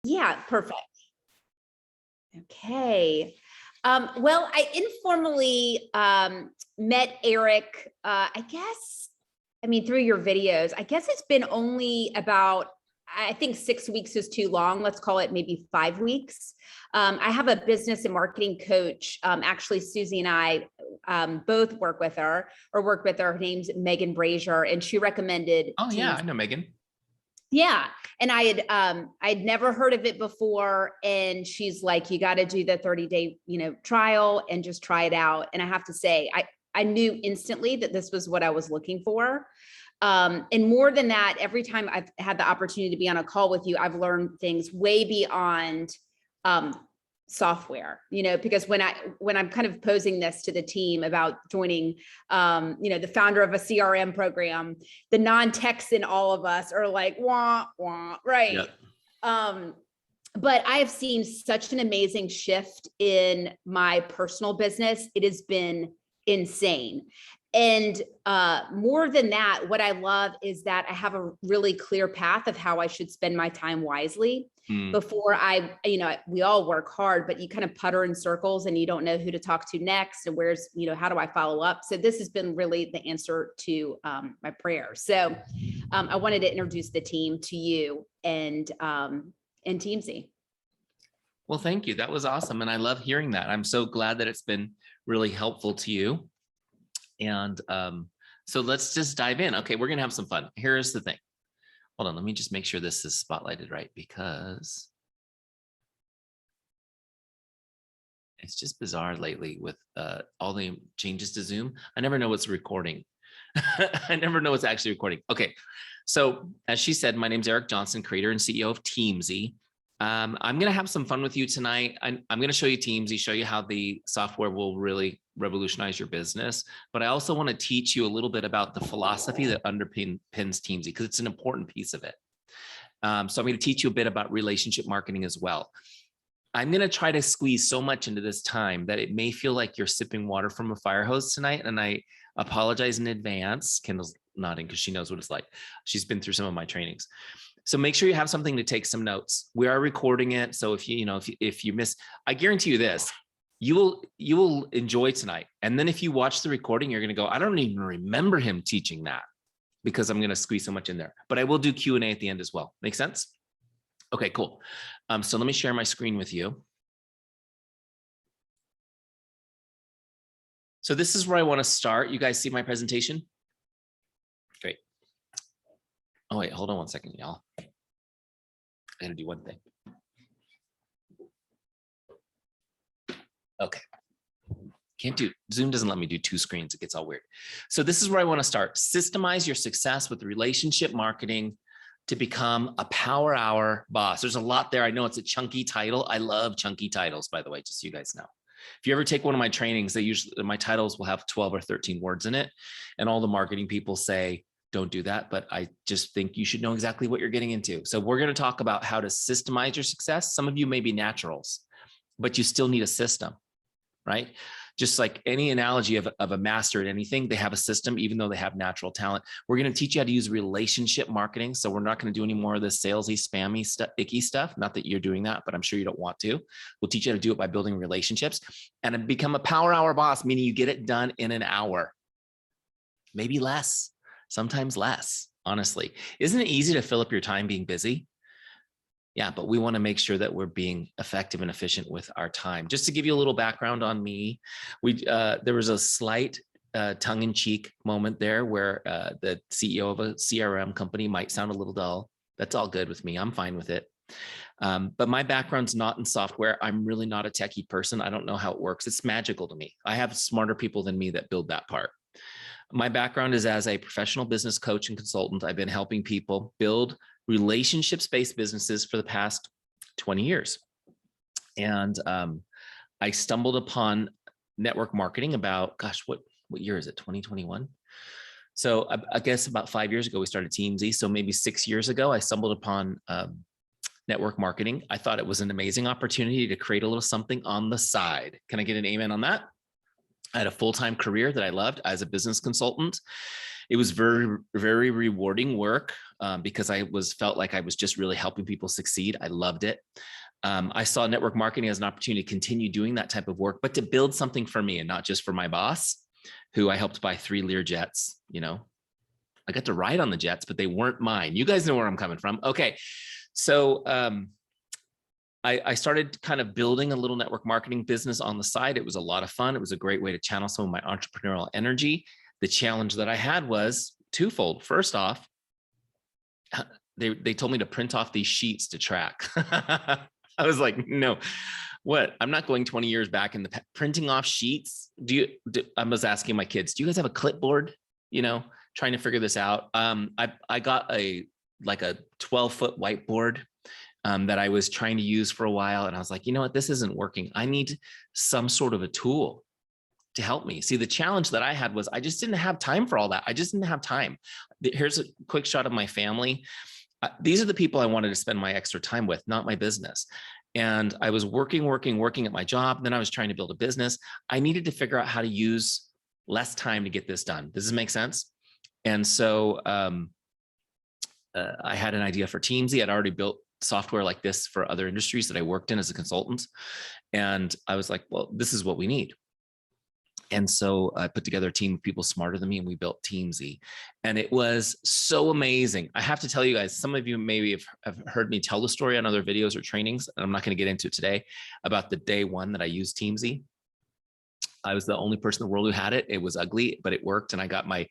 Yeah, perfect. Okay. Well, I informally met Eric, through your videos. I guess it's been only about, I think 6 weeks is too long. Let's call it maybe 5 weeks. I have a business and marketing coach. Actually, Susie and I both work with her. Her name's Megan Brazier, and she recommended. Oh yeah, I know Megan. Yeah. And I'd never heard of it before. And she's like, you got to do the 30-day, trial and just try it out. And I have to say, I knew instantly that this was what I was looking for. And more than that, every time I've had the opportunity to be on a call with you, I've learned things way beyond, software, because when I'm kind of posing this to the team about joining, the founder of a CRM program, the non-techs in all of us are like, wah, wah, right. Yep. But I have seen such an amazing shift in my personal business. It has been insane. And more than that, what I love is that I have a really clear path of how I should spend my time wisely. Before we all work hard, but you kind of putter in circles and you don't know who to talk to next and how do I follow up? So this has been really the answer to my prayer. So I wanted to introduce the team to you and Teamzy. Well, thank you. That was awesome. And I love hearing that. I'm so glad that it's been really helpful to you. And so let's just dive in. Okay, we're going to have some fun. Here's the thing. Hold on, let me just make sure this is spotlighted right, because it's just bizarre lately with all the changes to Zoom. I never know what's recording. I never know what's actually recording. Okay, so as she said, my name's Eric Johnson, creator and CEO of Teamzy. I'm going to have some fun with you tonight. I'm going to show you Teamzy, show you how the software will really revolutionize your business. But I also want to teach you a little bit about the philosophy that underpins Teamzy, because it's an important piece of it. So I'm going to teach you a bit about relationship marketing as well. I'm going to try to squeeze so much into this time that it may feel like you're sipping water from a fire hose tonight. And I apologize in advance. Kendall's nodding because she knows what it's like. She's been through some of my trainings. So make sure you have something to take some notes. We are recording it. So if you miss, I guarantee you this, you will enjoy tonight. And then if you watch the recording, you're going to go, I don't even remember him teaching that, because I'm going to squeeze so much in there. But I will do Q&A at the end as well. Make sense? Okay, cool. So let me share my screen with you. So this is where I want to start. You guys see my presentation? Great. Oh, wait, hold on one second, y'all. I gotta do one thing. Okay. Zoom doesn't let me do two screens. It gets all weird. So this is where I want to start. Systemize your success with relationship marketing to become a power hour boss. There's a lot there. I know it's a chunky title. I love chunky titles, by the way, just so you guys know. If you ever take one of my trainings, my titles will have 12 or 13 words in it. And all the marketing people say, don't do that. But I just think you should know exactly what you're getting into. So we're going to talk about how to systemize your success. Some of you may be naturals, but you still need a system, right? Just like any analogy of a master at anything, they have a system, even though they have natural talent. We're going to teach you how to use relationship marketing. So we're not going to do any more of this salesy, spammy, icky stuff. Not that you're doing that, but I'm sure you don't want to. We'll teach you how to do it by building relationships and become a power hour boss, meaning you get it done in an hour, maybe less, sometimes less, honestly. Isn't it easy to fill up your time being busy? Yeah, but we want to make sure that we're being effective and efficient with our time. Just to give you a little background on me, there was a slight tongue-in-cheek moment there where the CEO of a CRM company might sound a little dull. That's all good with me. I'm fine with it. But my background's not in software. I'm really not a techie person. I don't know how it works. It's magical to me. I have smarter people than me that build that part. My background is as a professional business coach and consultant. I've been helping people build relationships-based businesses for the past 20 years. And I stumbled upon network marketing about, gosh, what year is it? 2021? So I guess about 5 years ago, we started Teamzy. So maybe 6 years ago, I stumbled upon network marketing. I thought it was an amazing opportunity to create a little something on the side. Can I get an amen on that? I had a full-time career that I loved as a business consultant. It was very, very rewarding work because I felt like I was just really helping people succeed. I loved it. I saw network marketing as an opportunity to continue doing that type of work, but to build something for me and not just for my boss, who I helped buy 3 Lear jets. You know, I got to ride on the jets, but they weren't mine. You guys know where I'm coming from. Okay. So I started kind of building a little network marketing business on the side. It was a lot of fun. It was a great way to channel some of my entrepreneurial energy. The challenge that I had was twofold. First off, they told me to print off these sheets to track. I was like, no, what? I'm not going 20 years back in the printing off sheets. I was asking my kids, do you guys have a clipboard? You know, trying to figure this out. I got a 12-foot whiteboard that I was trying to use for a while. And I was like, you know what, this isn't working. I need some sort of a tool to help me. See, the challenge that I had was I just didn't have time for all that. I just didn't have time. Here's a quick shot of my family. These are the people I wanted to spend my extra time with, not my business. And I was working at my job. Then I was trying to build a business. I needed to figure out how to use less time to get this done. Does this make sense? And so I had an idea for Teamzy. I'd already built software like this for other industries that I worked in as a consultant. And I was like, well, this is what we need. And so I put together a team of people smarter than me, and we built Teamzy. And it was so amazing. I have to tell you guys, some of you maybe have heard me tell the story on other videos or trainings, and I'm not going to get into it today, about the day one that I used Teamzy. I was the only person in the world who had it. It was ugly, but it worked. And I got my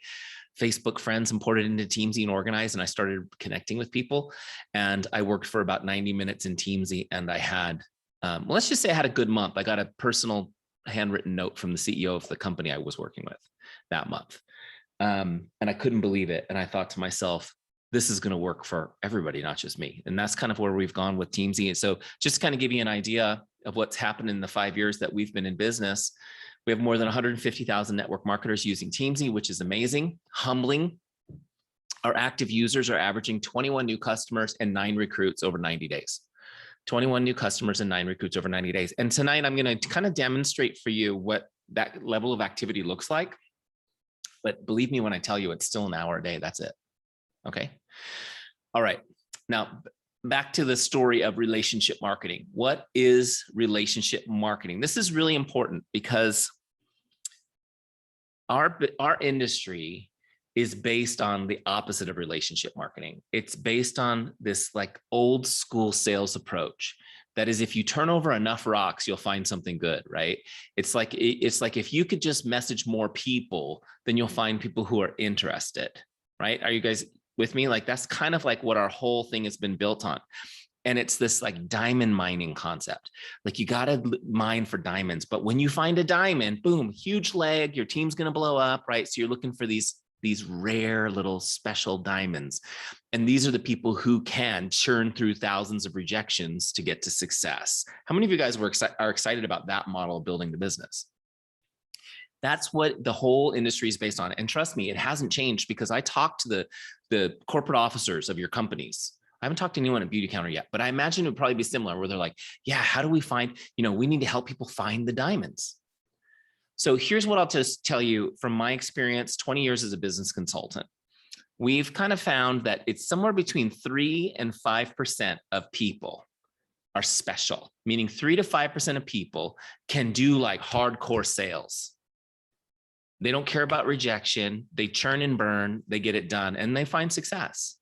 Facebook friends imported into Teamzy and organized, and I started connecting with people. And I worked for about 90 minutes in Teamzy, and I had, well, let's just say I had a good month. I got a personal handwritten note from the CEO of the company I was working with that month. And I couldn't believe it. And I thought to myself, this is going to work for everybody, not just me. And that's kind of where we've gone with Teamzy. And so just to kind of give you an idea of what's happened in the 5 years that we've been in business, we have more than 150,000 network marketers using Teamzy, which is amazing, humbling. Our active users are averaging 21 new customers and 9 recruits over 90 days. 21 new customers and 9 recruits over 90 days. And tonight I'm going to kind of demonstrate for you what that level of activity looks like. But believe me when I tell you, it's still an hour a day. That's it. Okay. All right. Now back to the story of relationship marketing. What is relationship marketing? This is really important because our industry is based on the opposite of relationship marketing. It's based on this like old school sales approach. That is, if you turn over enough rocks, you'll find something good, right? It's like if you could just message more people, then you'll find people who are interested, right? Are you guys with me? Like that's kind of like what our whole thing has been built on. And it's this like diamond mining concept. Like you got to mine for diamonds, but when you find a diamond, boom, huge leg, your team's going to blow up, right? So you're looking for these rare little special diamonds. And these are the people who can churn through thousands of rejections to get to success. How many of you guys are excited about that model of building the business? That's what the whole industry is based on. And trust me, it hasn't changed because I talked to the corporate officers of your companies. I haven't talked to anyone at Beautycounter yet, but I imagine it would probably be similar where they're like, yeah, how do we find, we need to help people find the diamonds. So here's what I'll just tell you from my experience, 20 years as a business consultant. We've kind of found that it's somewhere between 3 and 5% of people are special, meaning 3 to 5% of people can do like hardcore sales. They don't care about rejection. They churn and burn, they get it done, and they find success,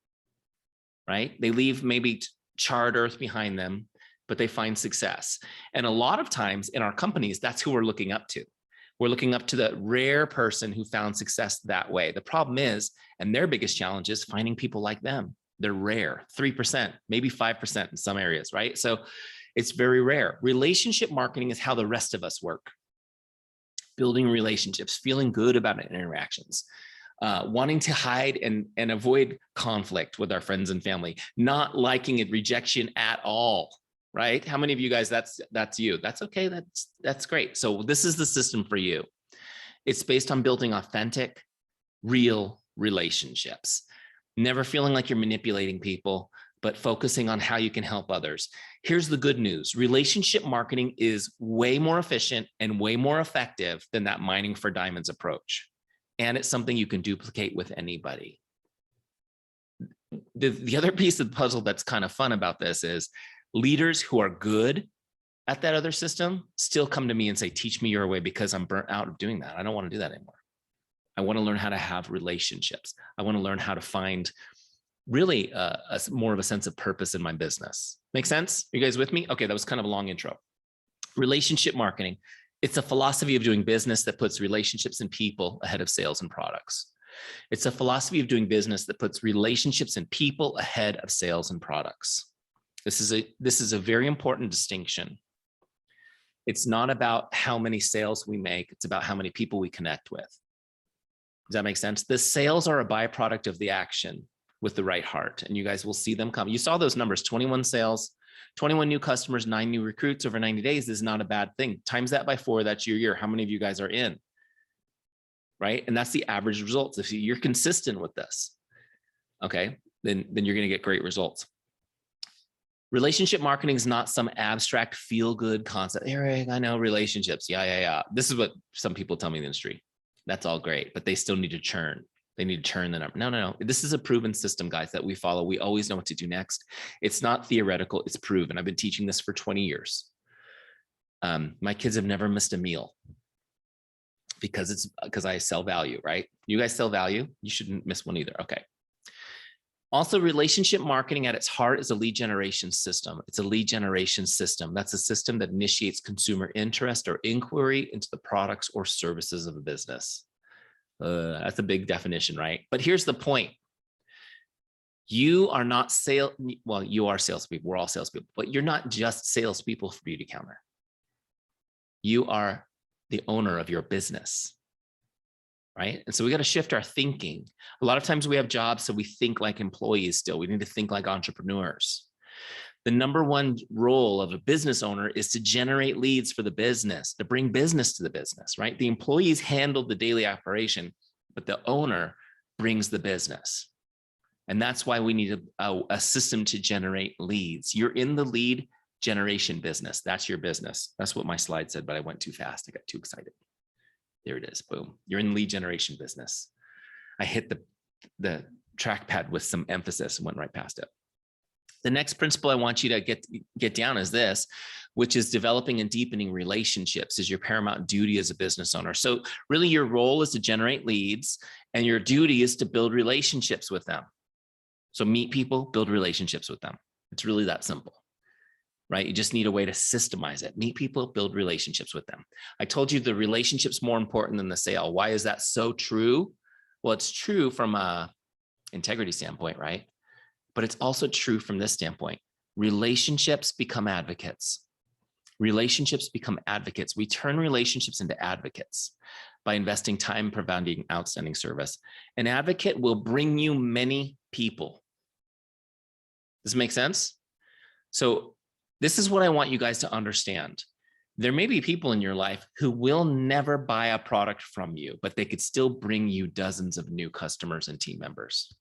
right? They leave maybe charred earth behind them, but they find success. And a lot of times in our companies, that's who we're looking up to. We're looking up to the rare person who found success that way. The problem is, and their biggest challenge is finding people like them. They're rare, 3%, maybe 5% in some areas, right? So it's very rare. Relationship marketing is how the rest of us work. Building relationships, feeling good about interactions, wanting to hide and avoid conflict with our friends and family, not liking it, rejection at all. Right? How many of you guys, that's you? That's okay. That's great. So this is the system for you. It's based on building authentic, real relationships, never feeling like you're manipulating people, but focusing on how you can help others. Here's the good news. Relationship marketing is way more efficient and way more effective than that mining for diamonds approach. And it's something you can duplicate with anybody. The other piece of the puzzle that's kind of fun about this is leaders who are good at that other system still come to me and say, teach me your way, because I'm burnt out of doing that. I don't want to do that anymore. I want to learn how to have relationships. I want to learn how to find really more of a sense of purpose in my business. Make sense? Are you guys with me? Okay, that was kind of a long intro. Relationship marketing. It's a philosophy of doing business that puts relationships and people ahead of sales and products. It's a philosophy of doing business that puts relationships and people ahead of sales and products. This is a very important distinction. It's not about how many sales we make. It's about how many people we connect with. Does that make sense? The sales are a byproduct of the action with the right heart, and you guys will see them come. You saw those numbers, 21 sales, 21 new customers, 9 new recruits over 90 days is not a bad thing. Times that by 4, that's your year. How many of you guys are in? Right? And that's the average results. If you're consistent with this, okay, then you're going to get great results. Relationship marketing is not some abstract feel-good concept. Eric, I know relationships. Yeah. This is what some people tell me in the industry. That's all great, but they still need to churn. They need to churn the number. No. This is a proven system, guys, that we follow. We always know what to do next. It's not theoretical. It's proven. I've been teaching this for 20 years. My kids have never missed a meal because I sell value, right? You guys sell value. You shouldn't miss one either. Okay. Also, relationship marketing at its heart is a lead generation system. It's a lead generation system. That's a system that initiates consumer interest or inquiry into the products or services of a business. That's a big definition, right? But here's the point. You are not you are salespeople. We're all salespeople, but you're not just salespeople for Beautycounter. You are the owner of your business. Right? And so we got to shift our thinking. A lot of times we have jobs, so we think like employees still. We need to think like entrepreneurs. The number one role of a business owner is to generate leads for the business, to bring business to the business, right? The employees handle the daily operation, but the owner brings the business. And that's why we need a system to generate leads. You're in the lead generation business. That's your business. That's what my slide said, but I went too fast. I got too excited. There it is. Boom. You're in lead generation business. I hit the trackpad with some emphasis and went right past it. The next principle I want you to get down is this, which is developing and deepening relationships is your paramount duty as a business owner. So really your role is to generate leads and your duty is to build relationships with them. So meet people, build relationships with them. It's really that simple. Right? You just need a way to systemize it. Meet people, build relationships with them. I told you the relationship's more important than the sale. Why is that so true? Well, it's true from a integrity standpoint, right? But it's also true from this standpoint. Relationships become advocates. Relationships become advocates. We turn relationships into advocates by investing time providing outstanding service. An advocate will bring you many people. Does it make sense? So this is what I want you guys to understand. There may be people in your life who will never buy a product from you, but they could still bring you dozens of new customers and team members.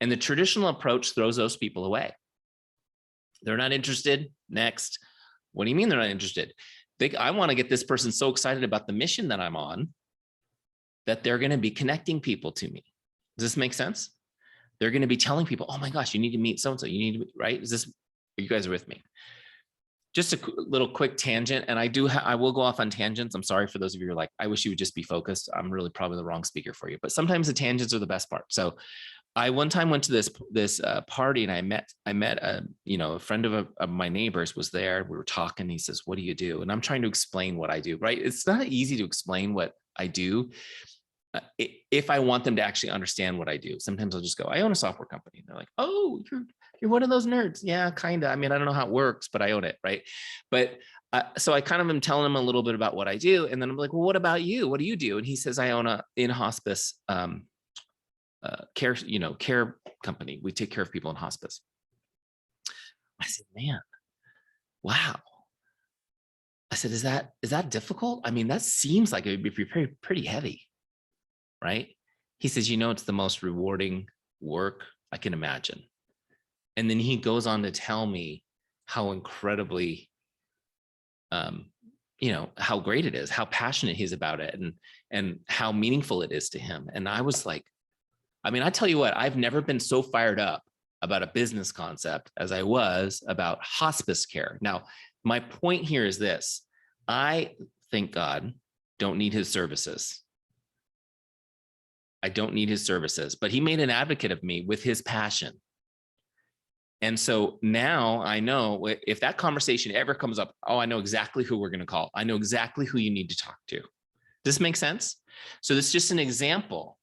And the traditional approach throws those people away. They're not interested. Next. What do you mean they're not interested? I want to get this person so excited about the mission that I'm on that they're going to be connecting people to me. Does this make sense? They're going to be telling people, oh my gosh, you need to meet so-and-so. You need to, right? You guys are with me? Just a little quick tangent. And I will go off on tangents. I'm sorry for those of you who are like, I wish you would just be focused. I'm really probably the wrong speaker for you, but sometimes the tangents are the best part. So I one time went to this party and I met a friend of my neighbors was there. We were talking. He says, what do you do? And I'm trying to explain what I do, right? It's not easy to explain what I do. If I want them to actually understand what I do, sometimes I'll just go, I own a software company. And they're like, oh, you're one of those nerds. Yeah, kind of. I mean, I don't know how it works, but I own it. Right. But so I kind of am telling him a little bit about what I do. And then I'm like, well, what about you? What do you do? And he says, I own a in-hospice care company. We take care of people in hospice. I said, man, wow. I said, is that difficult? I mean, that seems like it would be pretty heavy. Right? He says, it's the most rewarding work I can imagine. And then he goes on to tell me how incredibly, how great it is, how passionate he's about it, and how meaningful it is to him. And I was like, I mean, I tell you what, I've never been so fired up about a business concept as I was about hospice care. Now, my point here is this: I, thank God, don't need his services. I don't need his services, but he made an advocate of me with his passion. And so now I know if that conversation ever comes up, oh, I know exactly who we're going to call. I know exactly who you need to talk to. Does this make sense? So this is just an example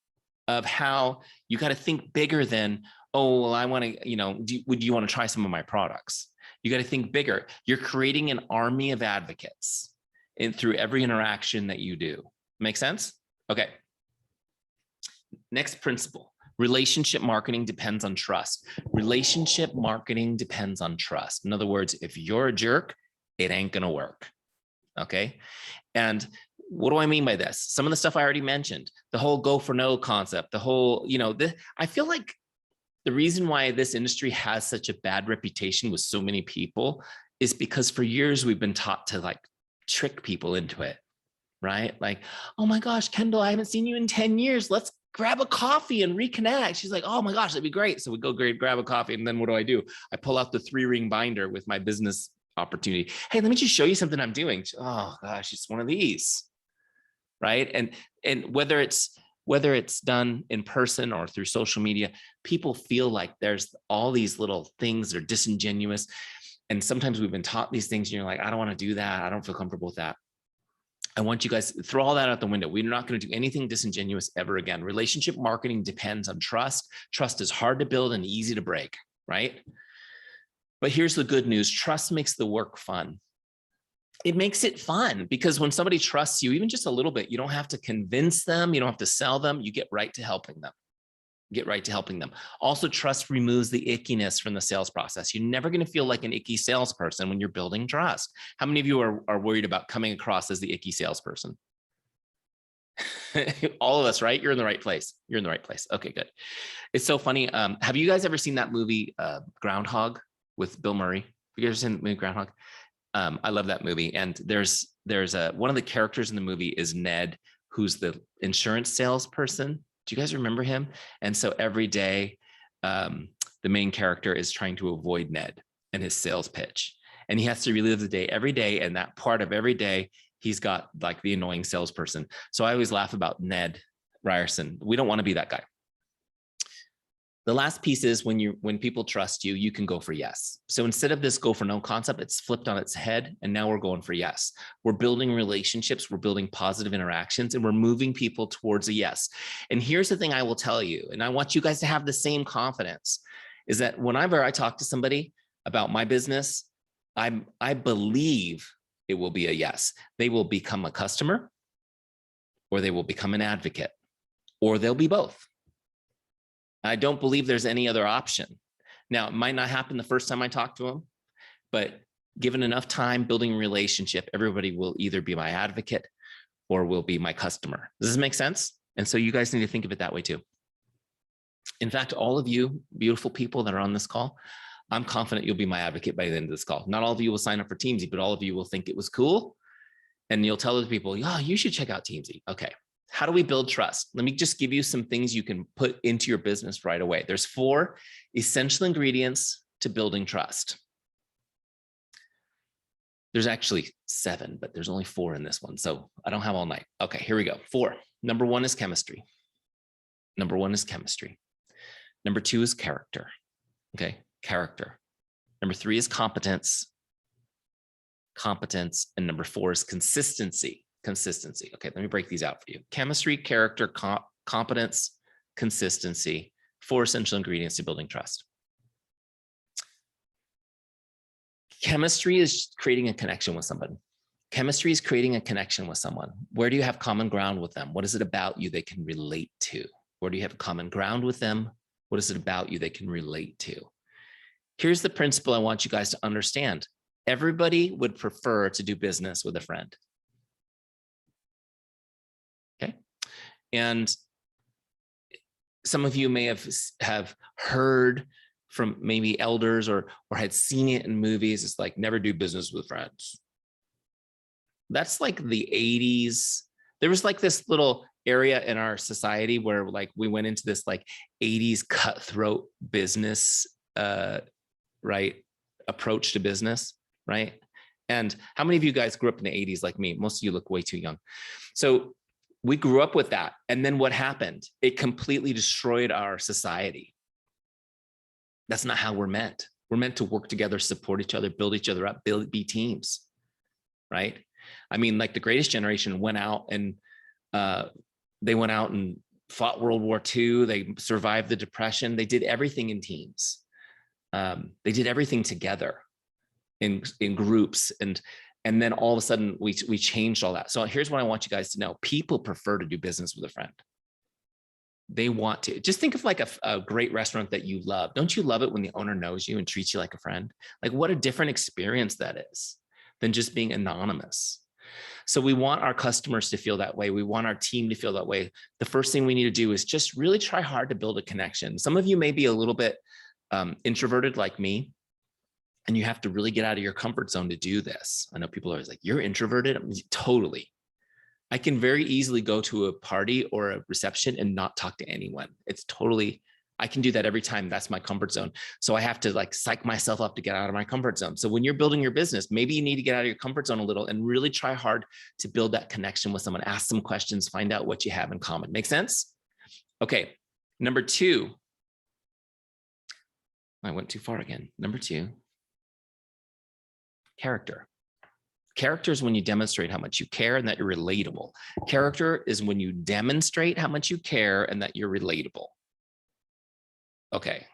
of how you got to think bigger than, oh, well, I want to, would you want to try some of my products? You got to think bigger. You're creating an army of advocates through every interaction that you do. Make sense? Okay. Next principle. Relationship marketing depends on trust. Relationship marketing depends on trust. In other words, if you're a jerk, it ain't going to work. Okay. And what do I mean by this? Some of the stuff I already mentioned, the whole go for no concept, the whole, I feel like the reason why this industry has such a bad reputation with so many people is because for years we've been taught to like trick people into it, right? Like, oh my gosh, Kendall, I haven't seen you in 10 years. Let's grab a coffee and reconnect. She's like, oh my gosh, that'd be great. So we go grab a coffee. And then what do? I pull out the 3-ring binder with my business opportunity. Hey, let me just show you something I'm doing. Oh gosh, it's one of these, right? And whether it's done in person or through social media, people feel like there's all these little things that are disingenuous. And sometimes we've been taught these things and you're like, I don't want to do that. I don't feel comfortable with that. I want you guys to throw all that out the window. We're not going to do anything disingenuous ever again. Relationship marketing depends on trust. Trust is hard to build and easy to break, right? But here's the good news. Trust makes the work fun. It makes it fun because when somebody trusts you, even just a little bit, you don't have to convince them. You don't have to sell them. You get right to helping them. Also, trust removes the ickiness from the sales process. You're never going to feel like an icky salesperson when you're building trust. How many of you are worried about coming across as the icky salesperson? All of us, right? You're in the right place. Okay, good. It's so funny. Have you guys ever seen that movie, Groundhog, with Bill Murray? Have you ever seen the movie Groundhog? I love that movie. And there's one of the characters in the movie is Ned, who's the insurance salesperson. Do you guys remember him? And so every day, the main character is trying to avoid Ned and his sales pitch. And he has to relive the day every day. And that part of every day, he's got like the annoying salesperson. So I always laugh about Ned Ryerson. We don't want to be that guy. The last piece is when people trust you, you can go for yes. So instead of this go for no concept, it's flipped on its head. And now we're going for yes. We're building relationships, we're building positive interactions, and we're moving people towards a yes. And here's the thing I will tell you, and I want you guys to have the same confidence, is that whenever I talk to somebody about my business, I believe it will be a yes. They will become a customer, or they will become an advocate, or they'll be both. I don't believe there's any other option. Now, it might not happen the first time I talk to them, but given enough time building a relationship, everybody will either be my advocate or will be my customer. Does this make sense? And so you guys need to think of it that way too. In fact, all of you beautiful people that are on this call, I'm confident you'll be my advocate by the end of this call. Not all of you will sign up for Teamzy, but all of you will think it was cool. And you'll tell other people, oh, you should check out Teamzy. Okay. How do we build trust? Let me just give you some things you can put into your business right away. There's 4 essential ingredients to building trust. There's actually 7, but there's only 4 in this one. So I don't have all night. Okay, here we go. 4. Number 1 is chemistry. Number 2 is character. Okay, character. Number 3 is competence. And number 4 is consistency. Okay, let me break these out for you. Chemistry, character, competence, consistency, 4 essential ingredients to building trust. Chemistry is creating a connection with someone. Where do you have common ground with them? What is it about you they can relate to? Where do you have common ground with them? What is it about you they can relate to? Here's the principle I want you guys to understand. Everybody would prefer to do business with a friend. Okay. And some of you may have heard from maybe elders or had seen it in movies. It's like, never do business with friends. That's like the 80s. There was like this little area in our society where like we went into this like 80s cutthroat business, right, approach to business, right? And how many of you guys grew up in the 80s like me? Most of you look way too young. So we grew up with that. And then what happened? It completely destroyed our society. That's not how we're meant. We're meant to work together, support each other, build each other up, be teams, right? I mean, like the greatest generation went out and they went out and fought World War II. They survived the Depression. They did everything in teams. They did everything together in groups. And then all of a sudden we changed all that. So here's what I want you guys to know. People prefer to do business with a friend. They want to. Just think of like a great restaurant that you love. Don't you love it when the owner knows you and treats you like a friend? Like, what a different experience that is than just being anonymous. So we want our customers to feel that way. We want our team to feel that way. The first thing we need to do is just really try hard to build a connection. Some of you may be a little bit introverted like me, and you have to really get out of your comfort zone to do this. I know people are always like, you're introverted? I mean, totally. I can very easily go to a party or a reception and not talk to anyone. It's totally, I can do that every time. That's my comfort zone. So I have to like psych myself up to get out of my comfort zone. So when you're building your business, maybe you need to get out of your comfort zone a little and really try hard to build that connection with someone. Ask some questions, find out what you have in common. Make sense? Okay. Number 2. I went too far again. Number 2, character. Character is when you demonstrate how much you care and that you're relatable. Character is when you demonstrate how much you care and that you're relatable. Okay.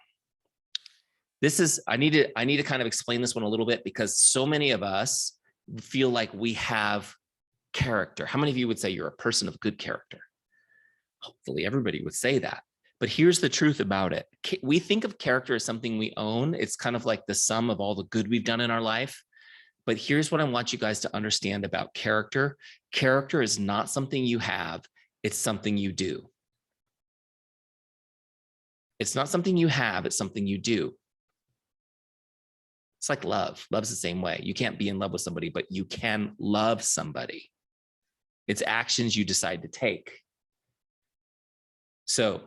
This is, I need to kind of explain this one a little bit because so many of us feel like we have character. How many of you would say you're a person of good character? Hopefully everybody would say that. But here's the truth about it. We think of character as something we own. It's kind of like the sum of all the good we've done in our life. But here's what I want you guys to understand about character. Character is not something you have. It's something you do. It's not something you have. It's something you do. It's like love. Love's the same way. You can't be in love with somebody, but you can love somebody. It's actions you decide to take. So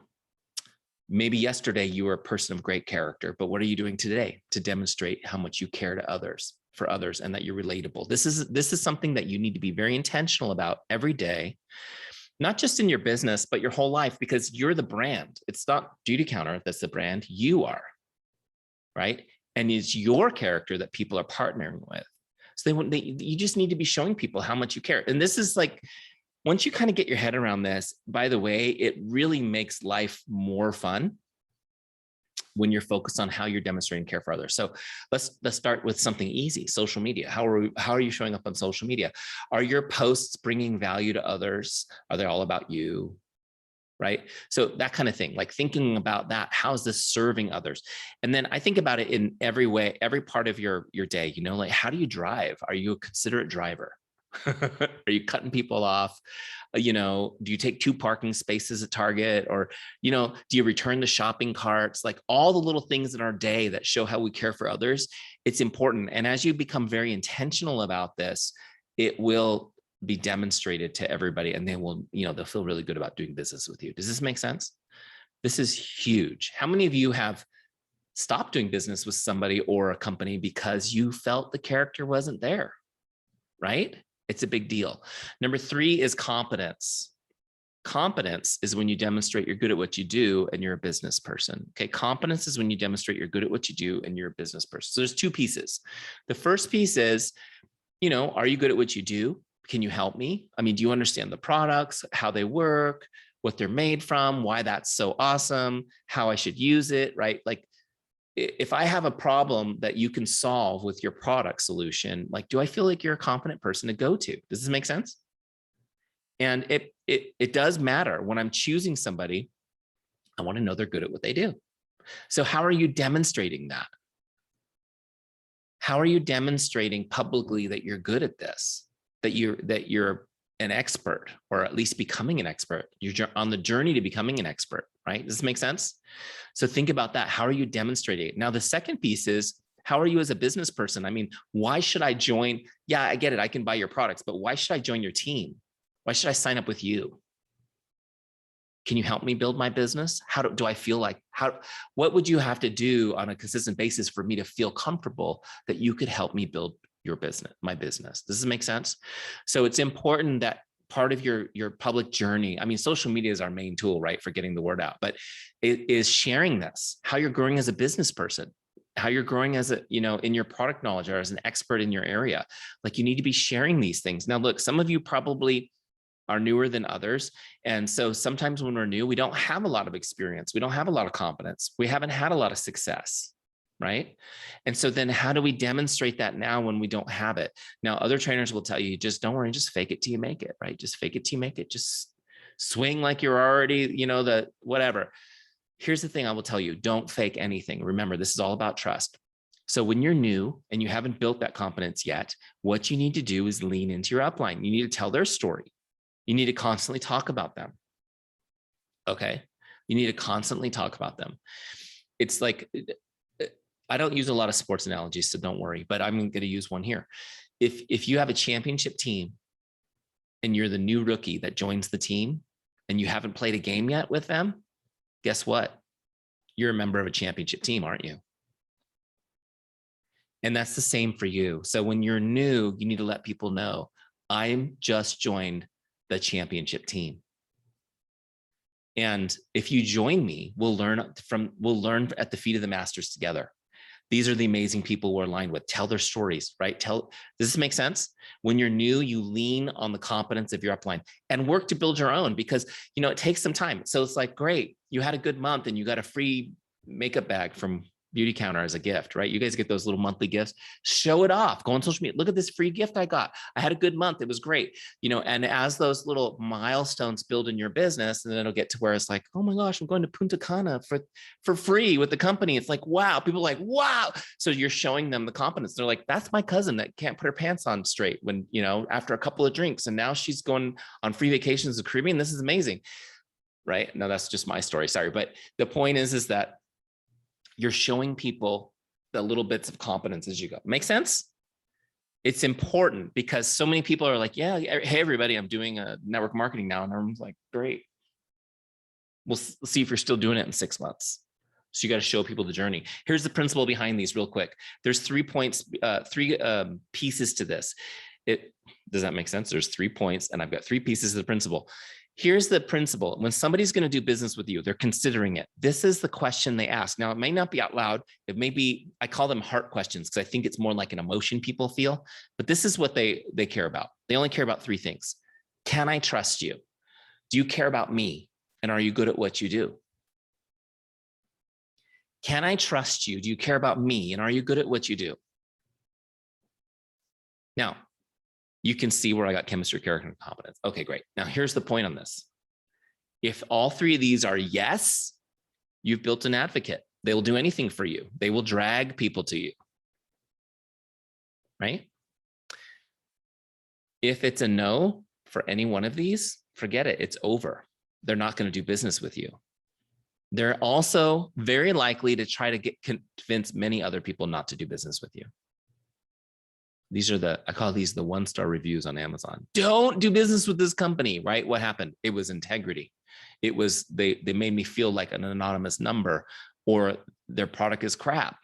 maybe yesterday you were a person of great character, but what are you doing today to demonstrate how much you care to others, for others, and that you're relatable? This is something that you need to be very intentional about every day, not just in your business, but your whole life, because you're the brand. It's not Beautycounter that's the brand, you are, right? And it's your character that people are partnering with. So you just need to be showing people how much you care. And this is like, once you kind of get your head around this, by the way, it really makes life more fun when you're focused on how you're demonstrating care for others. So let's start with something easy. Social media. How are you showing up on social media? Are your posts bringing value to others? Are they all about you? Right? So that kind of thing, like thinking about that, how is this serving others? And then I think about it in every way, every part of your day, you know, like how do you drive? Are you a considerate driver? Are you cutting people off? You know, do you take 2 parking spaces at Target? Or, you know, do you return the shopping carts? Like all the little things in our day that show how we care for others, it's important. And as you become very intentional about this, it will be demonstrated to everybody and they will, you know, they'll feel really good about doing business with you. Does this make sense? This is huge. How many of you have stopped doing business with somebody or a company because you felt the character wasn't there, right? It's a big deal. Number 3 is competence. Competence is when you demonstrate you're good at what you do and you're a business person. Okay. Competence is when you demonstrate you're good at what you do and you're a business person. So there's 2 pieces. The first piece is, you know, are you good at what you do? Can you help me? I mean, do you understand the products, how they work, what they're made from, why that's so awesome, how I should use it, right? Like if I have a problem that you can solve with your product solution, like, do I feel like you're a competent person to go to? Does this make sense? And it does matter when I'm choosing somebody, I want to know they're good at what they do. So how are you demonstrating that? How are you demonstrating publicly that you're good at this, that you're an expert, or at least becoming an expert. You're on the journey to becoming an expert, right? Does this make sense? So think about that. How are you demonstrating it? Now, the second piece is, how are you as a business person? I mean, why should I join? Yeah, I get it. I can buy your products, but why should I join your team? Why should I sign up with you? Can you help me build my business? How do I feel like, what would you have to do on a consistent basis for me to feel comfortable that you could help me build your business, my business? Does this make sense? So it's important that part of your public journey, I mean, social media is our main tool, right, for getting the word out, but it is sharing this, how you're growing as a business person, how you're growing as a, in your product knowledge or as an expert in your area. Like, you need to be sharing these things. Now, look, some of you probably are newer than others. And so sometimes when we're new, we don't have a lot of experience. We don't have a lot of competence. We haven't had a lot of success, right? And so then how do we demonstrate that now when we don't have it? Now, other trainers will tell you, just don't worry, just fake it till you make it, right? Just fake it till you make it. Just swing like you're already, the whatever. Here's the thing I will tell you, don't fake anything. Remember, this is all about trust. So when you're new and you haven't built that competence yet, what you need to do is lean into your upline. You need to tell their story. You need to constantly talk about them. Okay. You need to constantly talk about them. It's like, I don't use a lot of sports analogies, so don't worry, but I'm going to use one here. If you have a championship team and you're the new rookie that joins the team and you haven't played a game yet with them, guess what? You're a member of a championship team, aren't you? And that's the same for you. So when you're new, you need to let people know, I'm just joined the championship team. And if you join me, we'll learn at the feet of the masters together. These are the amazing people we're aligned with. Tell their stories, right? Does this make sense? When you're new, you lean on the competence of your upline and work to build your own, because, it takes some time. So it's like, great, you had a good month and you got a free makeup bag from Beautycounter as a gift, right? You guys get those little monthly gifts. Show it off. Go on social media. Look at this free gift I got. I had a good month. It was great. And as those little milestones build in your business, and then it'll get to where it's like, oh my gosh, I'm going to Punta Cana for free with the company. It's like, wow. People are like, wow. So you're showing them the confidence. They're like, that's my cousin that can't put her pants on straight when, after a couple of drinks, and now she's going on free vacations to the Caribbean. This is amazing. Right? No, that's just my story. Sorry. But the point is that you're showing people the little bits of competence as you go. Make sense? It's important because so many people are like, yeah, hey, everybody, I'm doing a network marketing now. And everyone's like, great. We'll see if you're still doing it in 6 months. So you got to show people the journey. Here's the principle behind these real quick. There's 3 points, three pieces to this. Does that make sense? There's 3 points and I've got 3 pieces of the principle. Here's the principle. When somebody's going to do business with you, they're considering it. This is the question they ask. Now, it may not be out loud. It may be, I call them heart questions because I think it's more like an emotion people feel, but this is what they care about. They only care about 3 things. Can I trust you? Do you care about me? And are you good at what you do? Can I trust you? Do you care about me? And are you good at what you do? Now, you can see where I got chemistry, character, and competence. Okay, great. Now here's the point on this. If all 3 of these are yes, you've built an advocate. They will do anything for you. They will drag people to you, right? If it's a no for any one of these, forget it. It's over. They're not going to do business with you. They're also very likely to try to convince many other people not to do business with you. These are I call these the 1-star reviews on Amazon. Don't do business with this company, right? What happened? It was integrity. It was, they made me feel like an anonymous number, or their product is crap.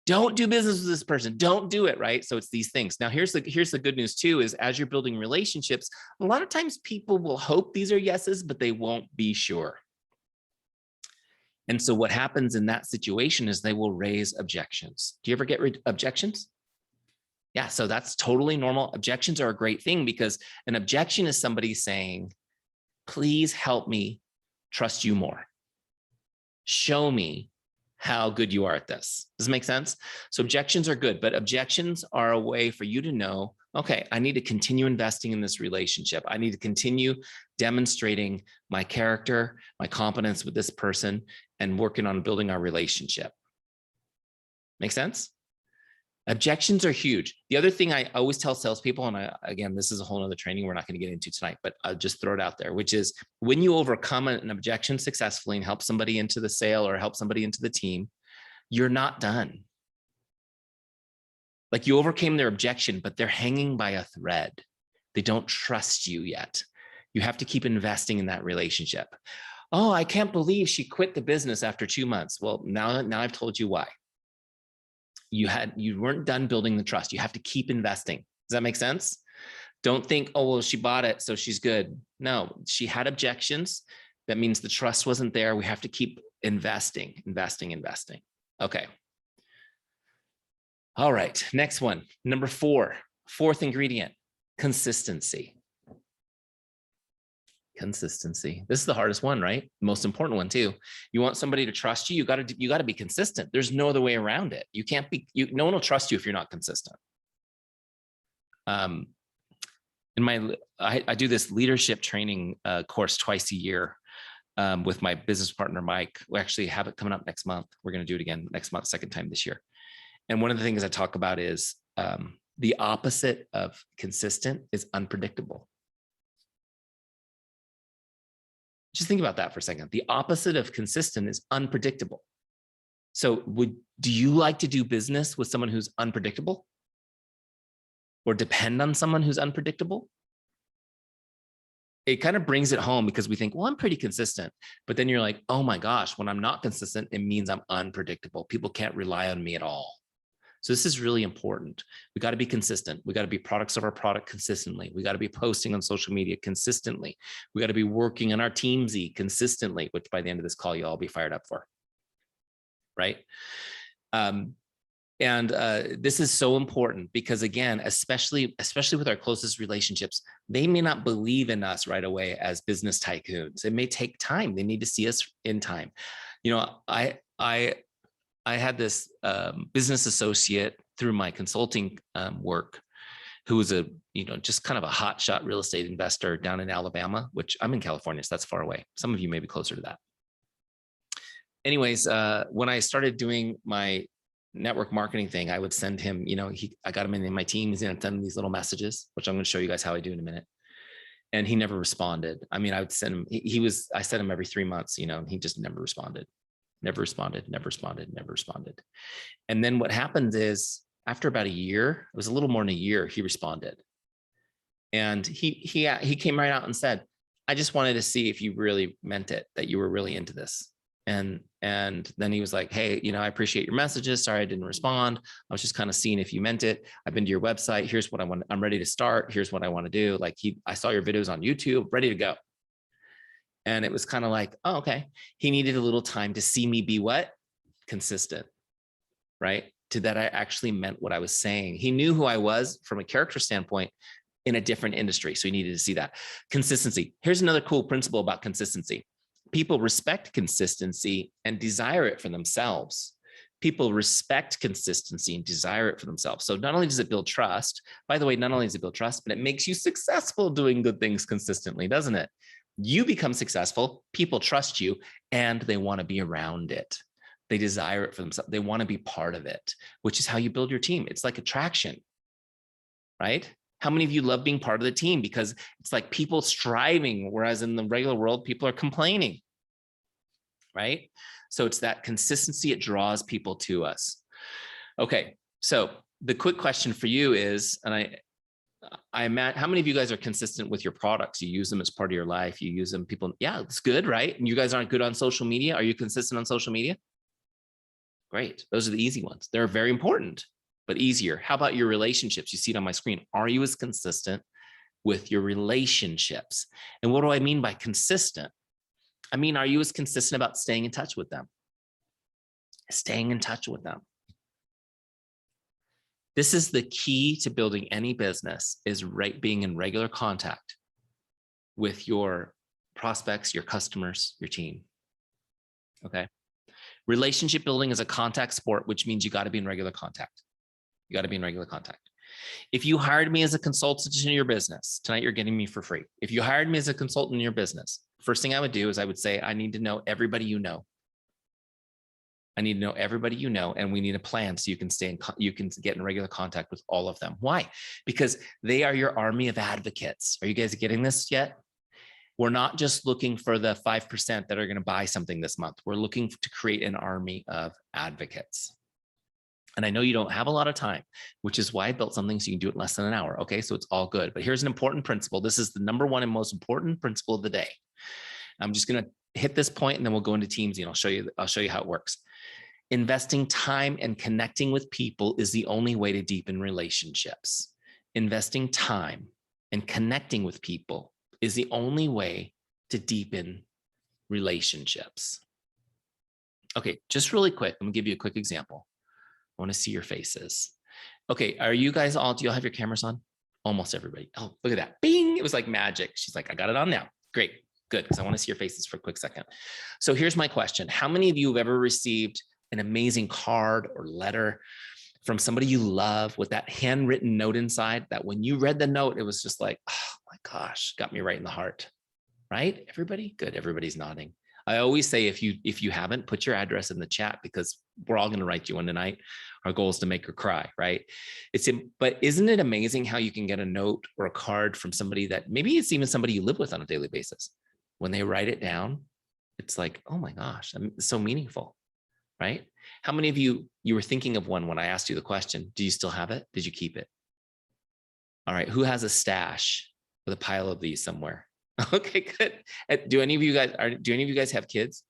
Don't do business with this person. Don't do it, right? So it's these things. Now, here's the good news too, is as you're building relationships, a lot of times people will hope these are yeses, but they won't be sure. And so what happens in that situation is they will raise objections. Do you ever get objections? Yeah, so that's totally normal. Objections are a great thing because an objection is somebody saying, please help me trust you more. Show me how good you are at this. Does it make sense? So objections are good, but objections are a way for you to know, okay, I need to continue investing in this relationship. I need to continue demonstrating my character, my competence with this person, and working on building our relationship. Make sense? Objections are huge. The other thing I always tell salespeople, and again, this is a whole other training we're not going to get into tonight, but I'll just throw it out there, which is when you overcome an objection successfully and help somebody into the sale or help somebody into the team, you're not done. Like you overcame their objection, but they're hanging by a thread. They don't trust you yet. You have to keep investing in that relationship. Oh, I can't believe she quit the business after 2 months. Well, now I've told you why. You weren't done building the trust. You have to keep investing. Does that make sense? Don't think, oh, well, she bought it, so she's good. No, she had objections. That means the trust wasn't there. We have to keep investing. Okay. All right, next one. Number 4, fourth ingredient, consistency. Consistency. This is the hardest one, right? Most important one too. You want somebody to trust you. You got to be consistent. There's no other way around it. You can't be. No one will trust you if you're not consistent. I do this leadership training course twice a year with my business partner Mike. We actually have it coming up next month. We're going to do it again next month, second time this year. And one of the things I talk about is the opposite of consistent is unpredictable. Just think about that for a second. The opposite of consistent is unpredictable. So do you like to do business with someone who's unpredictable? Or depend on someone who's unpredictable? It kind of brings it home because we think, well, I'm pretty consistent. But then you're like, oh my gosh, when I'm not consistent, it means I'm unpredictable. People can't rely on me at all. So this is really important. We got to be consistent. We got to be products of our product consistently. We got to be posting on social media consistently. We got to be working on our Teamzy consistently, which by the end of this call, you'll all be fired up for. Right? This is so important because again, especially with our closest relationships, they may not believe in us right away as business tycoons. It may take time. They need to see us in time. You know, I had this business associate through my consulting work who was just kind of a hotshot real estate investor down in Alabama, which I'm in California, so that's far away. Some of you may be closer to that. Anyways, when I started doing my network marketing thing, I would send him, I got him in my team. He's going to send him these little messages, which I'm going to show you guys how I do in a minute. And he never responded. I mean, I would send him, I sent him every 3 months, and he just never responded. Never responded. And then what happens is after about a year, it was a little more than a year, he responded. And he came right out and said, I just wanted to see if you really meant it, that you were really into this. And then he was like, hey, I appreciate your messages. Sorry, I didn't respond. I was just kind of seeing if you meant it. I've been to your website. Here's what I want. I'm ready to start. Here's what I want to do. Like I saw your videos on YouTube, ready to go. And it was kind of like, oh, okay. He needed a little time to see me be what? Consistent, right? To that I actually meant what I was saying. He knew who I was from a character standpoint in a different industry. So he needed to see that. Consistency. Here's another cool principle about consistency. People respect consistency and desire it for themselves. People respect consistency and desire it for themselves. So not only does it build trust, by the way, not only does it build trust, but it makes you successful doing good things consistently, doesn't it? You become successful, people trust you, and they want to be around it. They desire it for themselves. They want to be part of it, which is how you build your team. It's like attraction, right? How many of you love being part of the team? Because it's like people striving, whereas in the regular world, people are complaining, right? So it's that consistency, it draws people to us. Okay, so the quick question for you is, and I imagine, how many of you guys are consistent with your products? You use them as part of your life. You use them, people, yeah, it's good, right? And you guys aren't good on social media. Are you consistent on social media? Great. Those are the easy ones. They're very important, but easier. How about your relationships? You see it on my screen. Are you as consistent with your relationships? And what do I mean by consistent? I mean, are you as consistent about staying in touch with them? Staying in touch with them. This is the key to building any business, is being in regular contact with your prospects, your customers, your team. Okay. Relationship building is a contact sport, which means you got to be in regular contact. You got to be in regular contact. If you hired me as a consultant in your business, tonight you're getting me for free. If you hired me as a consultant in your business, first thing I would do is I would say, I need to know everybody you know. I need to know everybody you know, and we need a plan so you can you can get in regular contact with all of them. Why? Because they are your army of advocates. Are you guys getting this yet? We're not just looking for the 5% that are going to buy something this month. We're looking to create an army of advocates. And I know you don't have a lot of time, which is why I built something so you can do it in less than an hour. Okay, so it's all good. But here's an important principle. This is the number one and most important principle of the day. I'm just going to hit this point and then we'll go into Teamzy and I'll show you how it works. Investing time and connecting with people is the only way to deepen relationships. Investing time and connecting with people is the only way to deepen relationships. Okay, just really quick, I'm gonna give you a quick example. I want to see your faces. Okay, are you guys all, do you all have your cameras on? Almost everybody. Oh, look at that. Bing, it was like magic. She's like, I got it on now. Great, good, because I want to see your faces for a quick second. So here's my question. How many of you have ever received an amazing card or letter from somebody you love with that handwritten note inside that when you read the note, it was just like, oh my gosh, got me right in the heart, right? Everybody? Good, everybody's nodding. I always say, if you haven't, put your address in the chat because we're all going to write you one tonight. Our goal is to make her cry, right? But isn't it amazing how you can get a note or a card from somebody that maybe it's even somebody you live with on a daily basis. When they write it down, it's like, oh my gosh, it's so meaningful, right? How many of you were thinking of one when I asked you the question? Do you still have it? Did you keep it? All right, who has a stash with a pile of these somewhere? Okay, good. Do any of you guys have kids?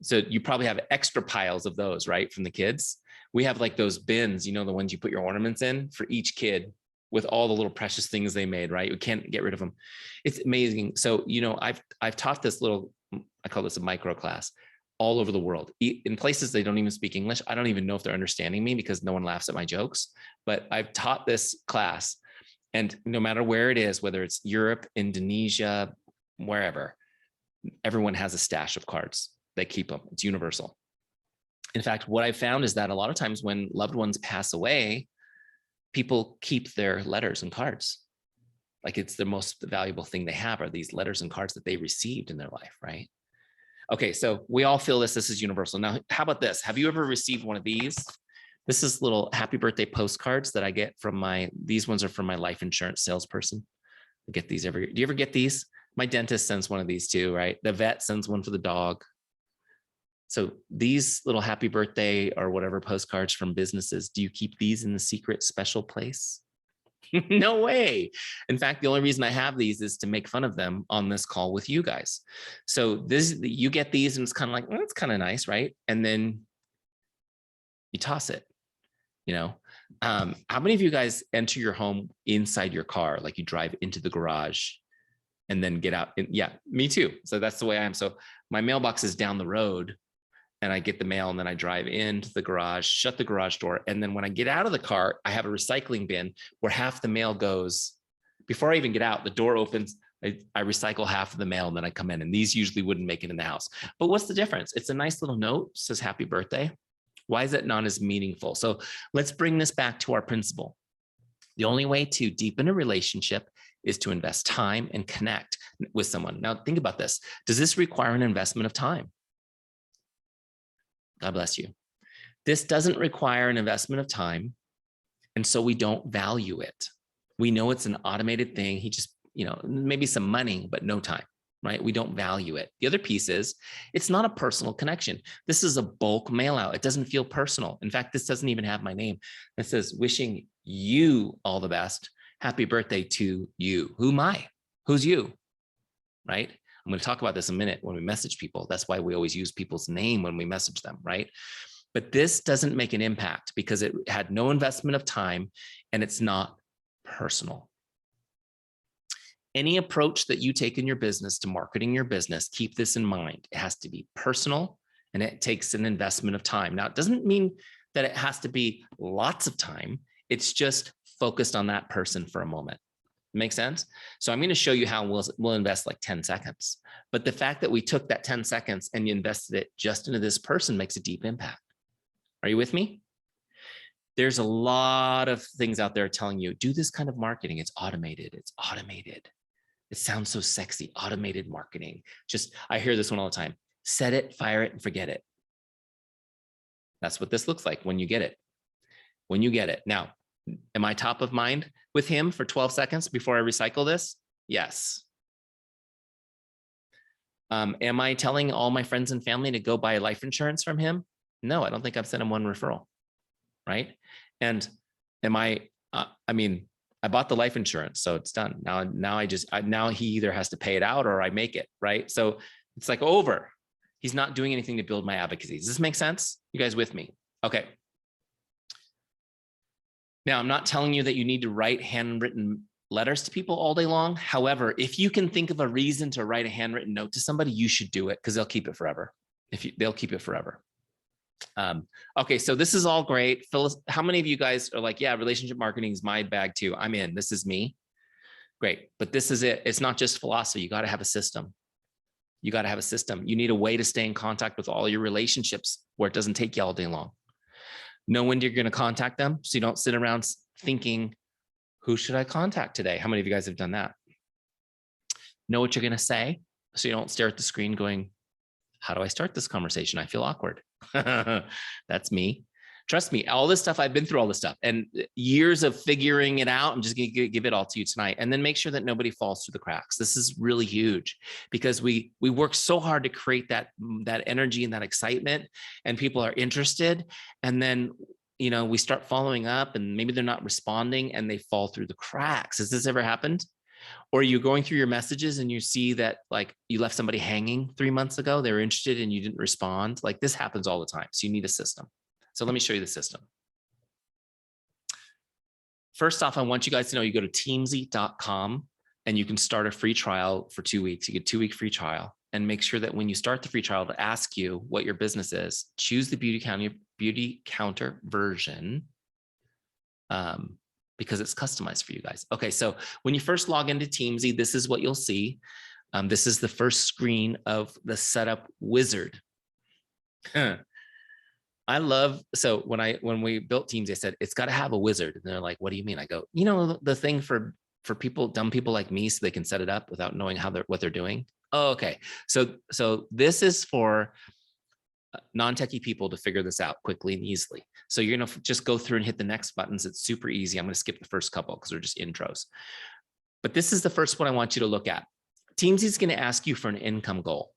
So you probably have extra piles of those, right? From the kids. We have like those bins, you know, the ones you put your ornaments in for each kid with all the little precious things they made, right? We can't get rid of them. It's amazing. So, you know, I've taught this little, I call this a micro class all over the world in places they don't even speak English. I don't even know if they're understanding me because no one laughs at my jokes, but I've taught this class. And no matter where it is, whether it's Europe, Indonesia, wherever, everyone has a stash of cards. They keep them. It's universal. In fact, what I found is that a lot of times when loved ones pass away, people keep their letters and cards. Like it's the most valuable thing they have are these letters and cards that they received in their life, right? Okay, so we all feel this is universal. Now, how about this? Have you ever received one of these? This is little happy birthday postcards that I get from these ones are from my life insurance salesperson. I get these every year. Do you ever get these? My dentist sends one of these too, right? The vet sends one for the dog. So these little happy birthday or whatever postcards from businesses, do you keep these in the secret special place? No way. In fact, the only reason I have these is to make fun of them on this call with you guys. So you get these and it's kind of like, well, it's kind of nice, right? And then you toss it. You know, how many of you guys enter your home inside your car? Like you drive into the garage and then get out. Yeah, me too. So that's the way I am. So my mailbox is down the road and I get the mail and then I drive into the garage, shut the garage door. And then when I get out of the car, I have a recycling bin where half the mail goes. Before I even get out, the door opens. I recycle half of the mail and then I come in, and these usually wouldn't make it in the house. But what's the difference? It's a nice little note, says happy birthday. Why is it not as meaningful? So let's bring this back to our principle. The only way to deepen a relationship is to invest time and connect with someone. Now, think about this. Does this require an investment of time? God bless you. This doesn't require an investment of time, and so we don't value it. We know it's an automated thing. He just, you know, maybe some money, but no time. Right? We don't value it. The other piece is it's not a personal connection. This is a bulk mail out. It doesn't feel personal. In fact, this doesn't even have my name. It says, wishing you all the best. Happy birthday to you. Who am I? Who's you? Right? I'm going to talk about this in a minute when we message people. That's why we always use people's name when we message them, right? But this doesn't make an impact because it had no investment of time and it's not personal. Any approach that you take in your business to marketing your business, keep this in mind. It has to be personal and it takes an investment of time. Now, it doesn't mean that it has to be lots of time. It's just focused on that person for a moment. Make sense? So I'm going to show you how we'll invest like 10 seconds. But the fact that we took that 10 seconds and you invested it just into this person makes a deep impact. Are you with me? There's a lot of things out there telling you, do this kind of marketing. It's automated. It's automated. It sounds so sexy, automated marketing. I hear this one all the time. Set it, fire it, and forget it. That's what this looks like when you get it. When you get it. Now, am I top of mind with him for 12 seconds before I recycle this? Yes. Am I telling all my friends and family to go buy life insurance from him? No, I don't think I've sent him one referral, right? And am I, I mean, I bought the life insurance, so it's done. Now he either has to pay it out or I make it, right? So it's like over. He's not doing anything to build my advocacy. Does this make sense? You guys with me? Okay. Now, I'm not telling you that you need to write handwritten letters to people all day long. However, if you can think of a reason to write a handwritten note to somebody, you should do it because they'll keep it forever. They'll keep it forever. Okay, so this is all great. Phyllis, how many of you guys are like, yeah, relationship marketing is my bag too. I'm in. This is me. Great, but this is it. It's not just philosophy. You got to have a system. You got to have a system. You need a way to stay in contact with all your relationships where it doesn't take you all day long. Know when you're going to contact them so you don't sit around thinking, who should I contact today? How many of you guys have done that? Know what you're going to say so you don't stare at the screen going, how do I start this conversation? I feel awkward. That's me. Trust me, all this stuff, I've been through all this stuff and years of figuring it out. I'm just going to give it all to you tonight and then make sure that nobody falls through the cracks. This is really huge because we work so hard to create that energy and that excitement and people are interested. And then, you know, we start following up and maybe they're not responding and they fall through the cracks. Has this ever happened? Or you're going through your messages and you see that like you left somebody hanging 3 months ago, they were interested and you didn't respond. Like this happens all the time. So you need a system. So let me show you the system. First off, I want you guys to know you go to teamzy.com and you can start a free trial for 2 weeks. You get a 2-week free trial and make sure that when you start the free trial to ask you what your business is, choose the Beautycounter version because it's customized for you guys. Okay, so when you first log into Teamzy, this is what you'll see. This is the first screen of the setup wizard. So when we built Teamzy, I said, it's got to have a wizard. And they're like, what do you mean? I go, you know, the thing for people, dumb people like me, so they can set it up without knowing what they're doing. Oh, okay. So this is for non-techie people to figure this out quickly and easily. So you're going to just go through and hit the next buttons. It's super easy. I'm going to skip the first couple because they're just intros. But this is the first one I want you to look at. Teamzy is going to ask you for an income goal.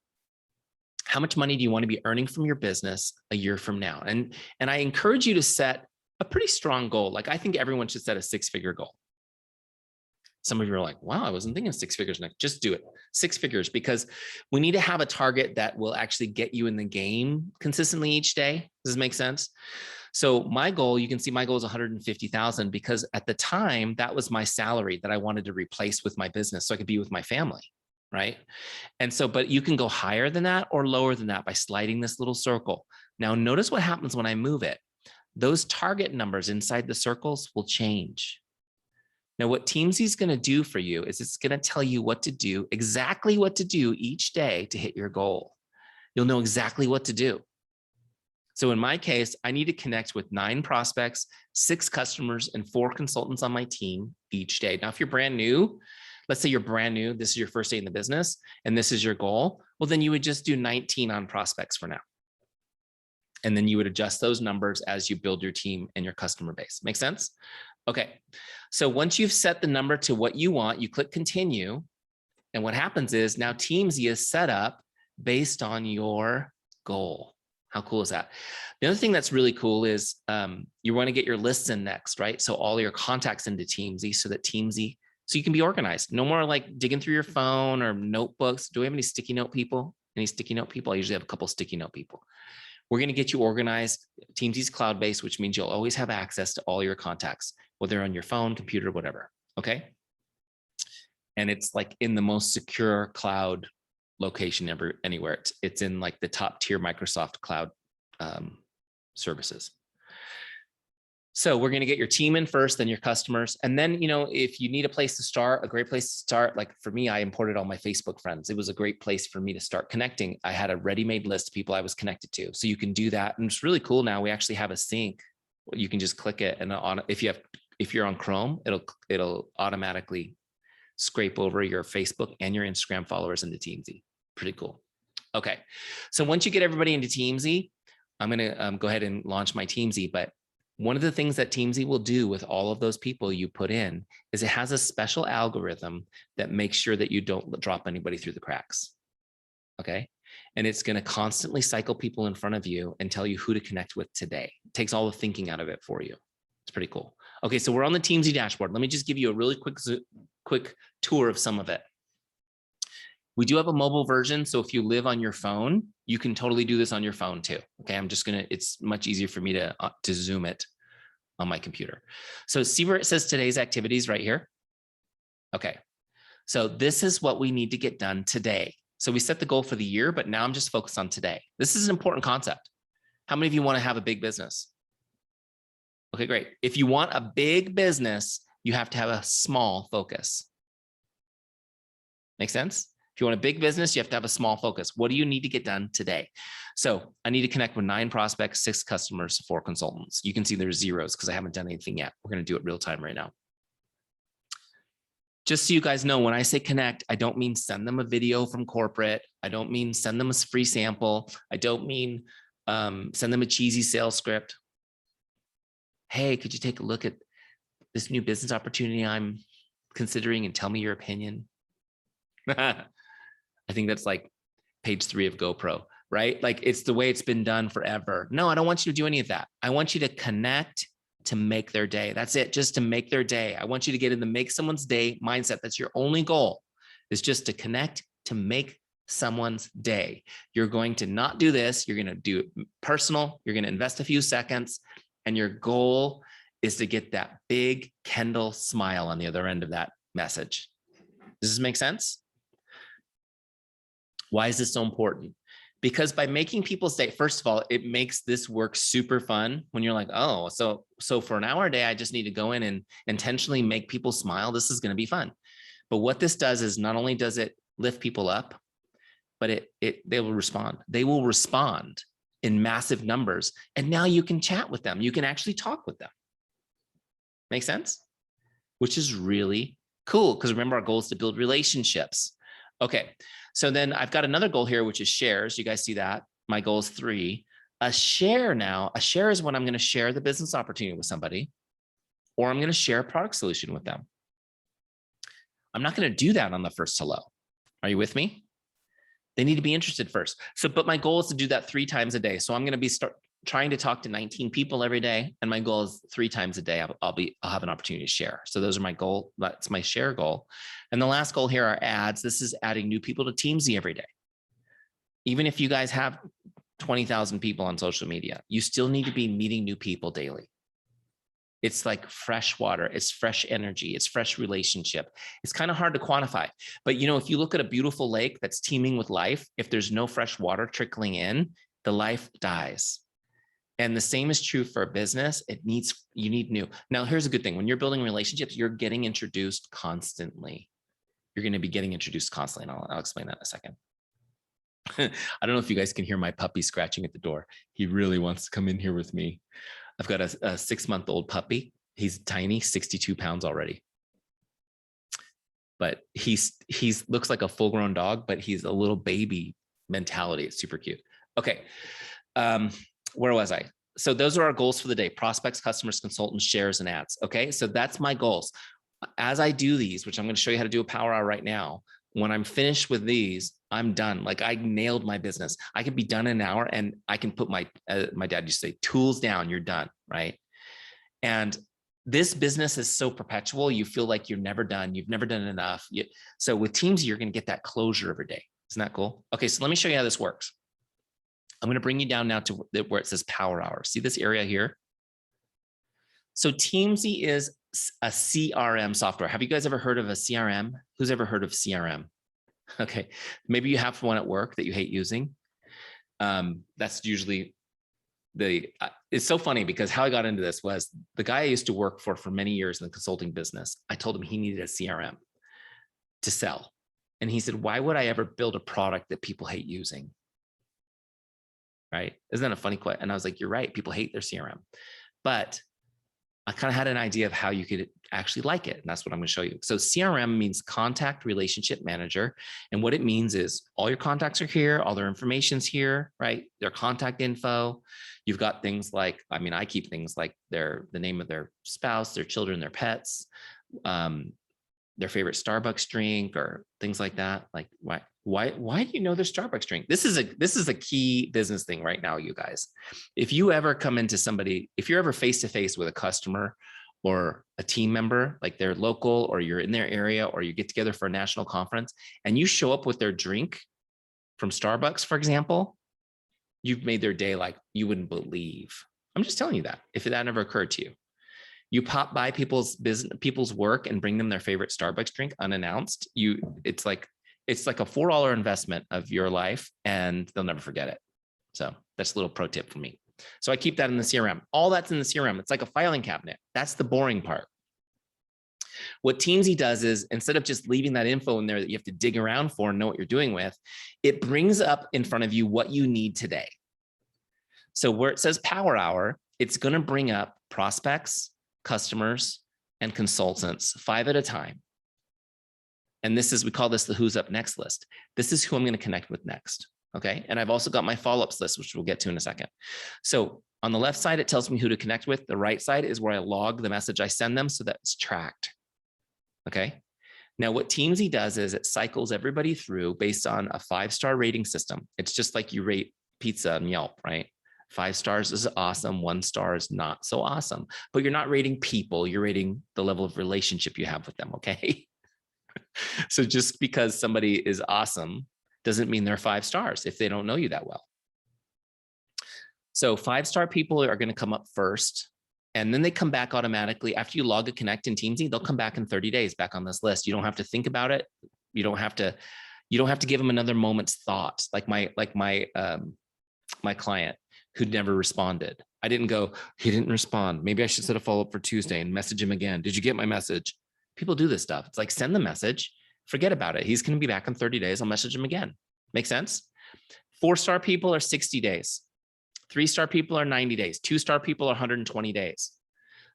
How much money do you want to be earning from your business a year from now? And I encourage you to set a pretty strong goal. Like I think everyone should set a 6-figure goal. Some of you are like, wow, I wasn't thinking 6 figures. Next, just do it. 6 figures, because we need to have a target that will actually get you in the game consistently each day. Does this make sense? So my goal, you can see my goal is 150,000 because at the time that was my salary that I wanted to replace with my business so I could be with my family. Right. And so, but you can go higher than that or lower than that by sliding this little circle. Now, notice what happens when I move it. Those target numbers inside the circles will change. Now, what Teamzy is going to do for you is it's going to tell you what to do, exactly what to do each day to hit your goal. You'll know exactly what to do. So in my case, I need to connect with 9 prospects, 6 customers, and 4 consultants on my team each day. Now, if you're brand new, let's say you're brand new, this is your first day in the business, and this is your goal, well, then you would just do 19 on prospects for now. And then you would adjust those numbers as you build your team and your customer base. Make sense? Okay. So once you've set the number to what you want, you click continue. And what happens is now Teamzy is set up based on your goal. How cool is that? The other thing that's really cool is you want to get your lists in next, right? So all your contacts into Teamzy so you can be organized. No more like digging through your phone or notebooks. Do we have any sticky note people? Any sticky note people? I usually have a couple sticky note people. We're going to get you organized. Teamzy's cloud-based, which means you'll always have access to all your contacts, whether on your phone, computer, whatever. Okay. And it's like in the most secure cloud location anywhere. It's in like the top tier Microsoft cloud services. So we're going to get your team in first, then your customers. And then, you know, if you need a place to start, a great place to start, like for me, I imported all my Facebook friends. It was a great place for me to start connecting. I had a ready-made list of people I was connected to. So you can do that. And it's really cool. Now we actually have a sync. You can just click it. And if you're on Chrome, it'll automatically scrape over your Facebook and your Instagram followers into Teamzy. Pretty cool. Okay. So once you get everybody into Teamzy, I'm going to go ahead and launch my Teamzy. But one of the things that Teamzy will do with all of those people you put in is it has a special algorithm that makes sure that you don't drop anybody through the cracks. Okay. And it's going to constantly cycle people in front of you and tell you who to connect with today. It takes all the thinking out of it for you. It's pretty cool. Okay. So we're on the Teamzy dashboard. Let me just give you a really quick tour of some of it. We do have a mobile version. So if you live on your phone, you can totally do this on your phone too. Okay. It's much easier for me to zoom it on my computer. So see where it says today's activities right here. Okay. So this is what we need to get done today. So we set the goal for the year, but now I'm just focused on today. This is an important concept. How many of you want to have a big business? Okay, great. If you want a big business, you have to have a small focus. Make sense? If you want a big business, you have to have a small focus. What do you need to get done today? So I need to connect with 9 prospects, 6 customers, 4 consultants. You can see there's zeros because I haven't done anything yet. We're going to do it real time right now. Just so you guys know, when I say connect, I don't mean send them a video from corporate. I don't mean send them a free sample. I don't mean send them a cheesy sales script. Hey, could you take a look at this new business opportunity I'm considering and tell me your opinion? I think that's like page 3 of GoPro, right? Like it's the way it's been done forever. No, I don't want you to do any of that. I want you to connect to make their day. That's it, just to make their day. I want you to get in the make someone's day mindset. That's your only goal, is just to connect to make someone's day. You're going to not do this. You're going to do it personal. You're going to invest a few seconds, and your goal is to get that big Kendall smile on the other end of that message. Does this make sense? Why is this so important? Because by making people's day, first of all, it makes this work super fun when you're like, oh, so for an hour a day, I just need to go in and intentionally make people smile. This is going to be fun. But what this does is not only does it lift people up, but they will respond. They will respond in massive numbers. And now you can chat with them. You can actually talk with them. Make sense? Which is really cool, because remember, our goal is to build relationships. Okay. So then I've got another goal here, which is shares. You guys see that? My goal is 3. A share is when I'm going to share the business opportunity with somebody, or I'm going to share a product solution with them. I'm not going to do that on the first hello. Are you with me? They need to be interested first. So, but my goal is to do that 3 times a day. So I'm going to be trying to talk to 19 people every day. And my goal is 3 times a day. I'll have an opportunity to share. So those are my goal. That's my share goal. And the last goal here are ads. This is adding new people to Teamzy every day. Even if you guys have 20,000 people on social media, you still need to be meeting new people daily. It's like fresh water. It's fresh energy. It's fresh relationship. It's kind of hard to quantify. But you know, if you look at a beautiful lake that's teeming with life, if there's no fresh water trickling in, the life dies. And the same is true for a business. You need new. Now, here's a good thing. When you're building relationships, you're getting introduced constantly. You're going to be getting introduced constantly. And I'll explain that in a second. I don't know if you guys can hear my puppy scratching at the door. He really wants to come in here with me. I've got a 6-month-old puppy. He's tiny, 62 pounds already. But he's looks like a full-grown dog, but he's a little baby mentality. It's super cute. Okay. Where was I? So those are our goals for the day: prospects, customers, consultants, shares, and ads. Okay. So that's my goals. As I do these, which I'm going to show you how to do a power hour right now, when I'm finished with these, I'm done. Like, I nailed my business. I could be done in an hour, and I can put my dad used to say, tools down, you're done. Right. And this business is so perpetual. You feel like you're never done. You've never done enough. So with Teamzy, you're going to get that closure every day. Isn't that cool? Okay. So let me show you how this works. I'm going to bring you down now to where it says power hour. See this area here? So Teamzy is a CRM software. Have you guys ever heard of a CRM? Who's ever heard of CRM? Okay. Maybe you have one at work that you hate using. That's usually it's so funny, because how I got into this was the guy I used to work for many years in the consulting business. I told him he needed a CRM to sell. And he said, why would I ever build a product that people hate using? Right? Isn't that a funny question? And I was like, you're right. People hate their CRM. But I kind of had an idea of how you could actually like it. And that's what I'm going to show you. So CRM means Contact Relationship Manager. And what it means is all your contacts are here. All their information's here, right? Their contact info. You've got things like, I mean, I keep things like the name of their spouse, their children, their pets, their favorite Starbucks drink, or things like that. Like, why do you know their Starbucks drink? This is a key business thing right now, you guys. If you ever come into somebody, if you're ever face to face with a customer or a team member, like they're local or you're in their area, or you get together for a national conference and you show up with their drink from Starbucks, for example, you've made their day like you wouldn't believe. I'm just telling you that, if that never occurred to you. You pop by people's work and bring them their favorite Starbucks drink unannounced. It's like a $4 investment of your life, and they'll never forget it. So that's a little pro tip for me. So I keep that in the CRM. All that's in the CRM. It's like a filing cabinet. That's the boring part. What Teamzy does is, instead of just leaving that info in there that you have to dig around for and know what you're doing with, it brings up in front of you what you need today. So where it says Power Hour, it's going to bring up prospects, customers, and consultants 5 at a time. And we call this the Who's Up Next list. This is who I'm going to connect with next. Okay. And I've also got my follow-ups list, which we'll get to in a second. So on the left side, it tells me who to connect with. The right side is where I log the message I send them so that it's tracked. Okay. Now what Teamzy does is it cycles everybody through based on a 5-star rating system. It's just like you rate pizza on Yelp, right? 5 stars is awesome. 1 star is not so awesome, but you're not rating people. You're rating the level of relationship you have with them. Okay. So just because somebody is awesome doesn't mean they're 5 stars if they don't know you that well. So 5-star people are going to come up first, and then they come back automatically. After you log a connect in Teamzy, they'll come back in 30 days back on this list. You don't have to think about it. You don't have to give them another moment's thought. Like my client who never responded. I didn't go, he didn't respond. Maybe I should set a follow-up for Tuesday and message him again. Did you get my message? People do this stuff. It's like, send the message, forget about it. He's going to be back in 30 days. I'll message him again. Make sense? 4-star people are 60 days. 3-star people are 90 days. 2-star people are 120 days.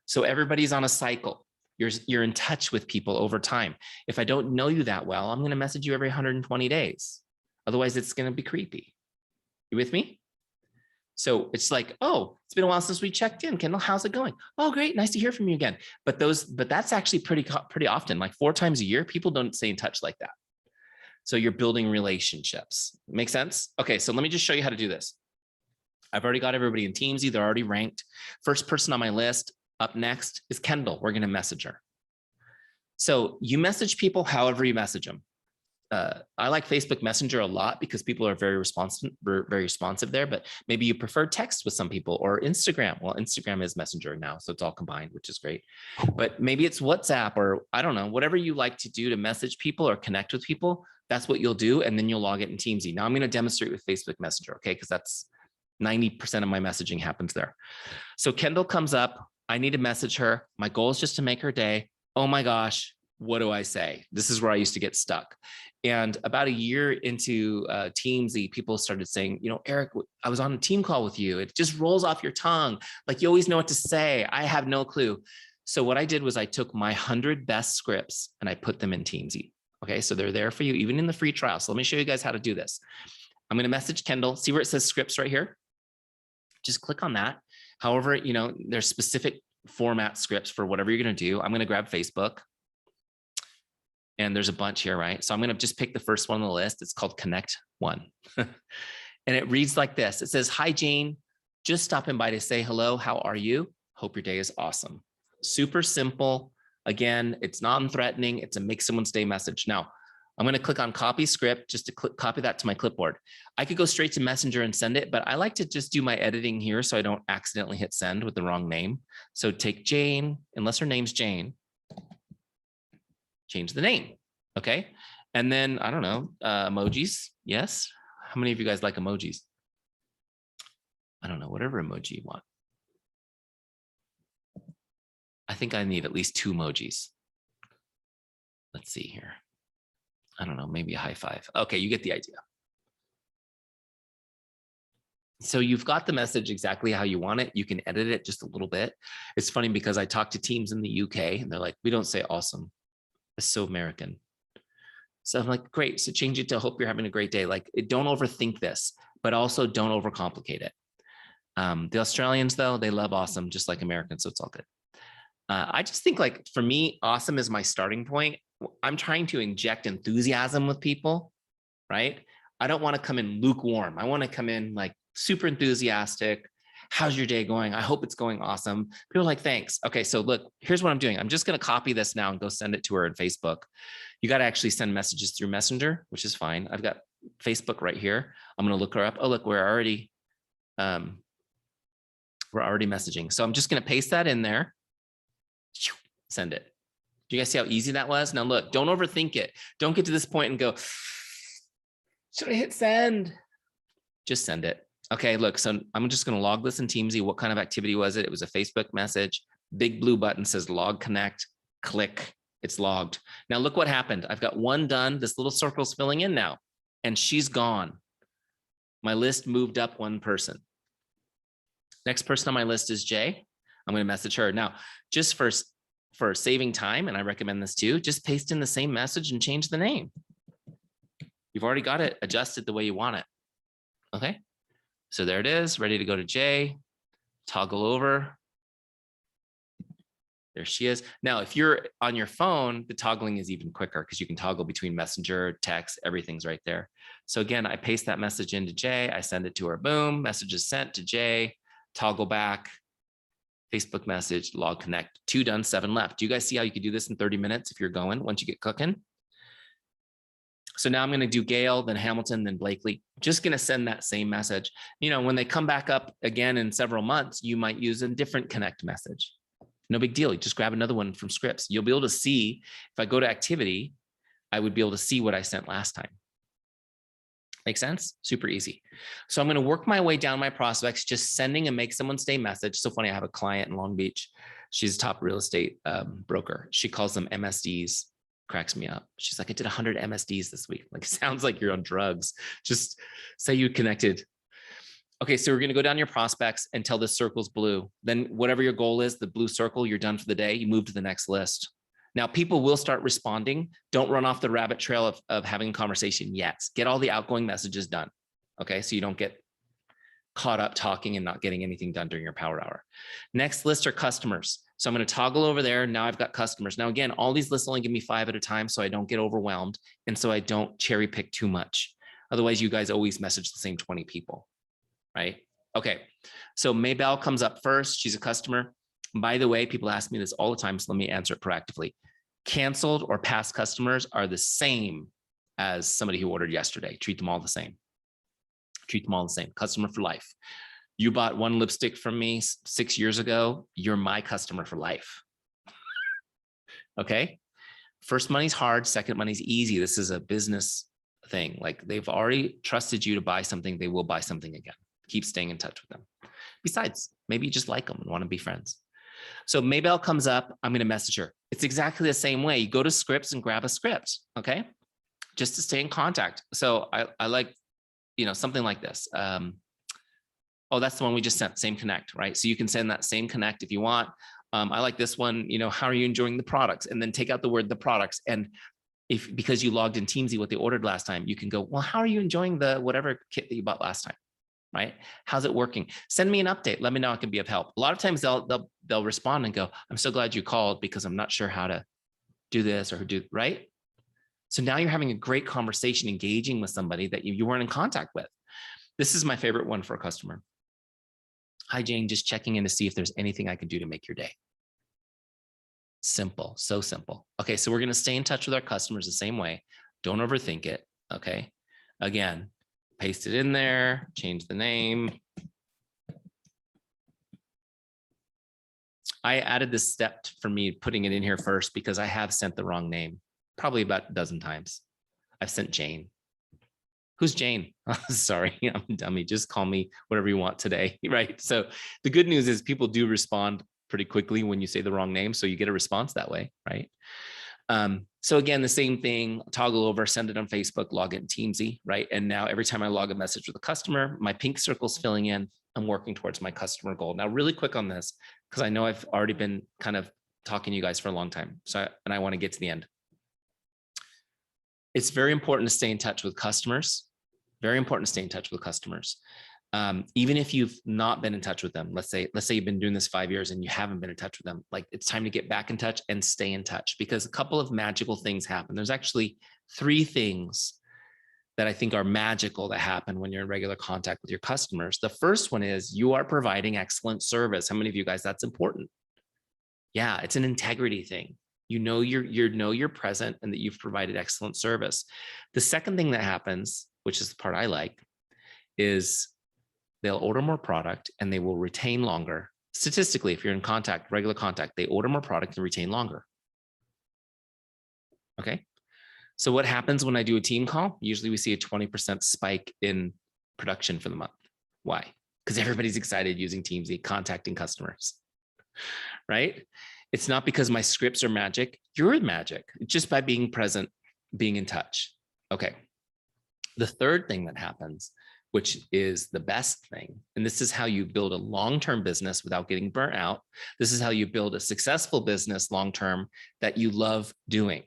So everybody's on a cycle. You're in touch with people over time. If I don't know you that well, I'm going to message you every 120 days. Otherwise, it's going to be creepy. You with me? So it's like, oh, it's been a while since we checked in. Kendall, how's it going? Oh, great. Nice to hear from you again. But that's actually pretty often, like 4 times a year, people don't stay in touch like that. So you're building relationships. Make sense? Okay. So let me just show you how to do this. I've already got everybody in Teamzy. They're already ranked. First person on my list up next is Kendall. We're going to message her. So you message people however you message them. I like Facebook Messenger a lot because people are very responsive there, but maybe you prefer text with some people, or Instagram. Well, Instagram is Messenger now, so it's all combined, which is great. But maybe it's WhatsApp, or I don't know, whatever you like to do to message people or connect with people, that's what you'll do. And then you'll log it in Teamzy. Now I'm going to demonstrate with Facebook Messenger, okay? Because that's 90% of my messaging happens there. So Kendall comes up. I need to message her. My goal is just to make her day. Oh my gosh, what do I say? This is where I used to get stuck. And about a year into Teamzy, people started saying, you know, Eric, I was on a team call with you. It just rolls off your tongue. Like you always know what to say. I have no clue. So what I did was I took my 100 best scripts and I put them in Teamzy. Okay, so they're there for you, even in the free trial. So let me show you guys how to do this. I'm going to message Kendall. See where it says scripts right here? Just click on that. However, you know, there's specific format scripts for whatever you're going to do. I'm going to grab Facebook. And there's a bunch here, right? So I'm going to just pick the first one on the list. It's called Connect 1. And it reads like this. It says, hi, Jane. Just stopping by to say hello. How are you? Hope your day is awesome. Super simple. Again, it's non-threatening. It's a make someone's day message. Now, I'm going to click on copy script just to copy that to my clipboard. I could go straight to Messenger and send it, but I like to just do my editing here so I don't accidentally hit send with the wrong name. So take Jane, unless her name's Jane. Change the name. Okay. And then, I don't know, emojis. Yes. How many of you guys like emojis? I don't know, whatever emoji you want. I think I need at least 2 emojis. Let's see here. I don't know, maybe a high five. Okay. You get the idea. So you've got the message exactly how you want it. You can edit it just a little bit. It's funny because I talk to teams in the UK and they're like, we don't say awesome. It's so American. So I'm like, great. So change it to hope you're having a great day. Like, don't overthink this, but also don't overcomplicate it. The Australians, though, they love awesome, just like Americans. So it's all good. I just think, like, for me, awesome is my starting point. I'm trying to inject enthusiasm with people, right? I don't want to come in lukewarm. I want to come in like super enthusiastic. How's your day going? I hope it's going awesome. People are like, thanks. Okay, so look, here's what I'm doing. I'm just going to copy this now and go send it to her on Facebook. You got to actually send messages through Messenger, which is fine. I've got Facebook right here. I'm going to look her up. Oh, look, we're already messaging. So I'm just going to paste that in there. Send it. Do you guys see how easy that was? Now look, don't overthink it. Don't get to this point and go, should I hit send? Just send it. Okay, look, so I'm just going to log this in Teamzy. What kind of activity was it? It was a Facebook message. Big blue button says log connect. Click. It's logged. Now look what happened. I've got one done. This little circle's filling in now, and she's gone. My list moved up one person. Next person on my list is Jay. I'm going to message her. Now, just for saving time, and I recommend this too, just paste in the same message and change the name. You've already got it adjusted the way you want it. Okay. So there it is, ready to go to Jay. Toggle over. There she is. Now, if you're on your phone, the toggling is even quicker because you can toggle between Messenger, text, everything's right there. So again, I paste that message into Jay. I send it to her. Boom, message is sent to Jay. Toggle back. Facebook message, log connect. 2 done, 7 left. Do you guys see how you could do this in 30 minutes if you're going once you get cooking? So now I'm going to do Gail, then Hamilton, then Blakely. Just going to send that same message. You know, when they come back up again in several months, you might use a different connect message. No big deal. You just grab another one from scripts. You'll be able to see, if I go to activity, I would be able to see what I sent last time. Make sense? Super easy. So I'm going to work my way down my prospects, just sending a make someone stay message. So funny. I have a client in Long Beach. She's a top real estate broker. She calls them MSDs. Cracks me up. She's like, I did 100 MSDs this week. Like, it sounds like you're on drugs. Just say you connected. Okay, so we're going to go down your prospects until the circle's blue. Then whatever your goal is, the blue circle, you're done for the day. You move to the next list. Now, people will start responding. Don't run off the rabbit trail of having a conversation yet. Get all the outgoing messages done. Okay, so you don't get caught up talking and not getting anything done during your power hour. Next list are customers. So I'm going to toggle over there. Now I've got customers. Now, again, all these lists only give me 5 at a time, so I don't get overwhelmed. And so I don't cherry pick too much. Otherwise, you guys always message the same 20 people, right? Okay, so Maybelle comes up first. She's a customer. By the way, people ask me this all the time, so let me answer it proactively. Canceled or past customers are the same as somebody who ordered yesterday. Treat them all the same. Treat them all the same. Customer for life. You bought one lipstick from me 6 years ago. You're my customer for life. Okay. First money's hard. Second money's easy. This is a business thing. Like, they've already trusted you to buy something. They will buy something again. Keep staying in touch with them. Besides, maybe you just like them and want to be friends. So Maybelle comes up. I'm going to message her. It's exactly the same way. You go to scripts and grab a script. Okay. Just to stay in contact. So I like, something like this. Oh, that's the one we just sent, same connect, right? So you can send that same connect if you want. I like this one, how are you enjoying the products? And then take out the word the products. And because you logged in Teamzy what they ordered last time, you can go, well, how are you enjoying the whatever kit that you bought last time, right? How's it working? Send me an update. Let me know I can be of help. A lot of times they'll respond and go, I'm so glad you called because I'm not sure how to do this or do, right? So now you're having a great conversation, engaging with somebody that you weren't in contact with. This is my favorite one for a customer. Hi, Jane, just checking in to see if there's anything I can do to make your day. Simple, so simple. Okay, so we're going to stay in touch with our customers the same way. Don't overthink it, okay? Again, paste it in there, change the name. I added this step for me putting it in here first because I have sent the wrong name, probably about a dozen times. I've sent Jane. Who's Jane? Sorry, I'm a dummy. Just call me whatever you want today, right? So the good news is people do respond pretty quickly when you say the wrong name. So you get a response that way, right? So again, the same thing, toggle over, send it on Facebook, log in Teamzy, right? And now every time I log a message with a customer, my pink circle's filling in. I'm working towards my customer goal. Now, really quick on this, because I know I've already been kind of talking to you guys for a long time. And I want to get to the end. It's very important to stay in touch with customers. Very important to stay in touch with customers. Even if you've not been in touch with them, let's say you've been doing this 5 years and you haven't been in touch with them, like it's time to get back in touch and stay in touch, because a couple of magical things happen. There's actually 3 things that I think are magical that happen when you're in regular contact with your customers. The first one is you are providing excellent service. How many of you guys, that's important? Yeah, it's an integrity thing. You know you're present and that you've provided excellent service. The second thing that happens, which is the part I like, is they'll order more product and they will retain longer. Statistically, if you're in contact, regular contact, they order more product and retain longer. Okay. So what happens when I do a team call? Usually we see a 20% spike in production for the month. Why? Because everybody's excited using Teamzy, contacting customers, right? It's not because my scripts are magic. You're magic just by being present, being in touch. Okay. The third thing that happens, which is the best thing, and this is how you build a long-term business without getting burnt out. This is how you build a successful business long-term that you love doing.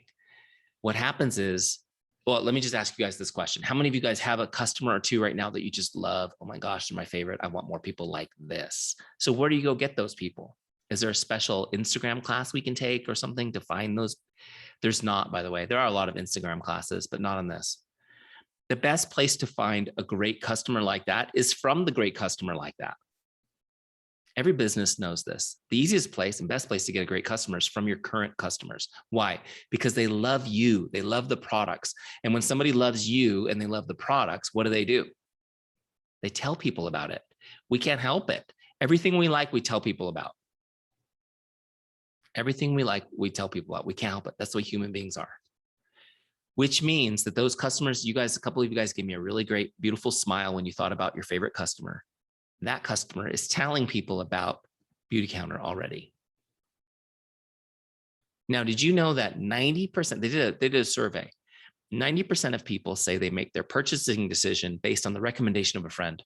What happens is, well, let me just ask you guys this question. How many of you guys have a customer or 2 right now that you just love? Oh my gosh, they're my favorite. I want more people like this. So where do you go get those people? Is there a special Instagram class we can take or something to find those? There's not, by the way. There are a lot of Instagram classes, but not on this. The best place to find a great customer like that is from the great customer like that. Every business knows this. The easiest place and best place to get a great customer is from your current customers. Why? Because they love you. They love the products. And when somebody loves you and they love the products, what do? They tell people about it. We can't help it. Everything we like, we tell people about. Everything we like, we tell people about. We can't help it. That's the way human beings are. Which means that those customers, you guys, a couple of you guys gave me a really great, beautiful smile when you thought about your favorite customer. That customer is telling people about Beautycounter already. Now, did you know that 90%, they did a survey, 90% of people say they make their purchasing decision based on the recommendation of a friend.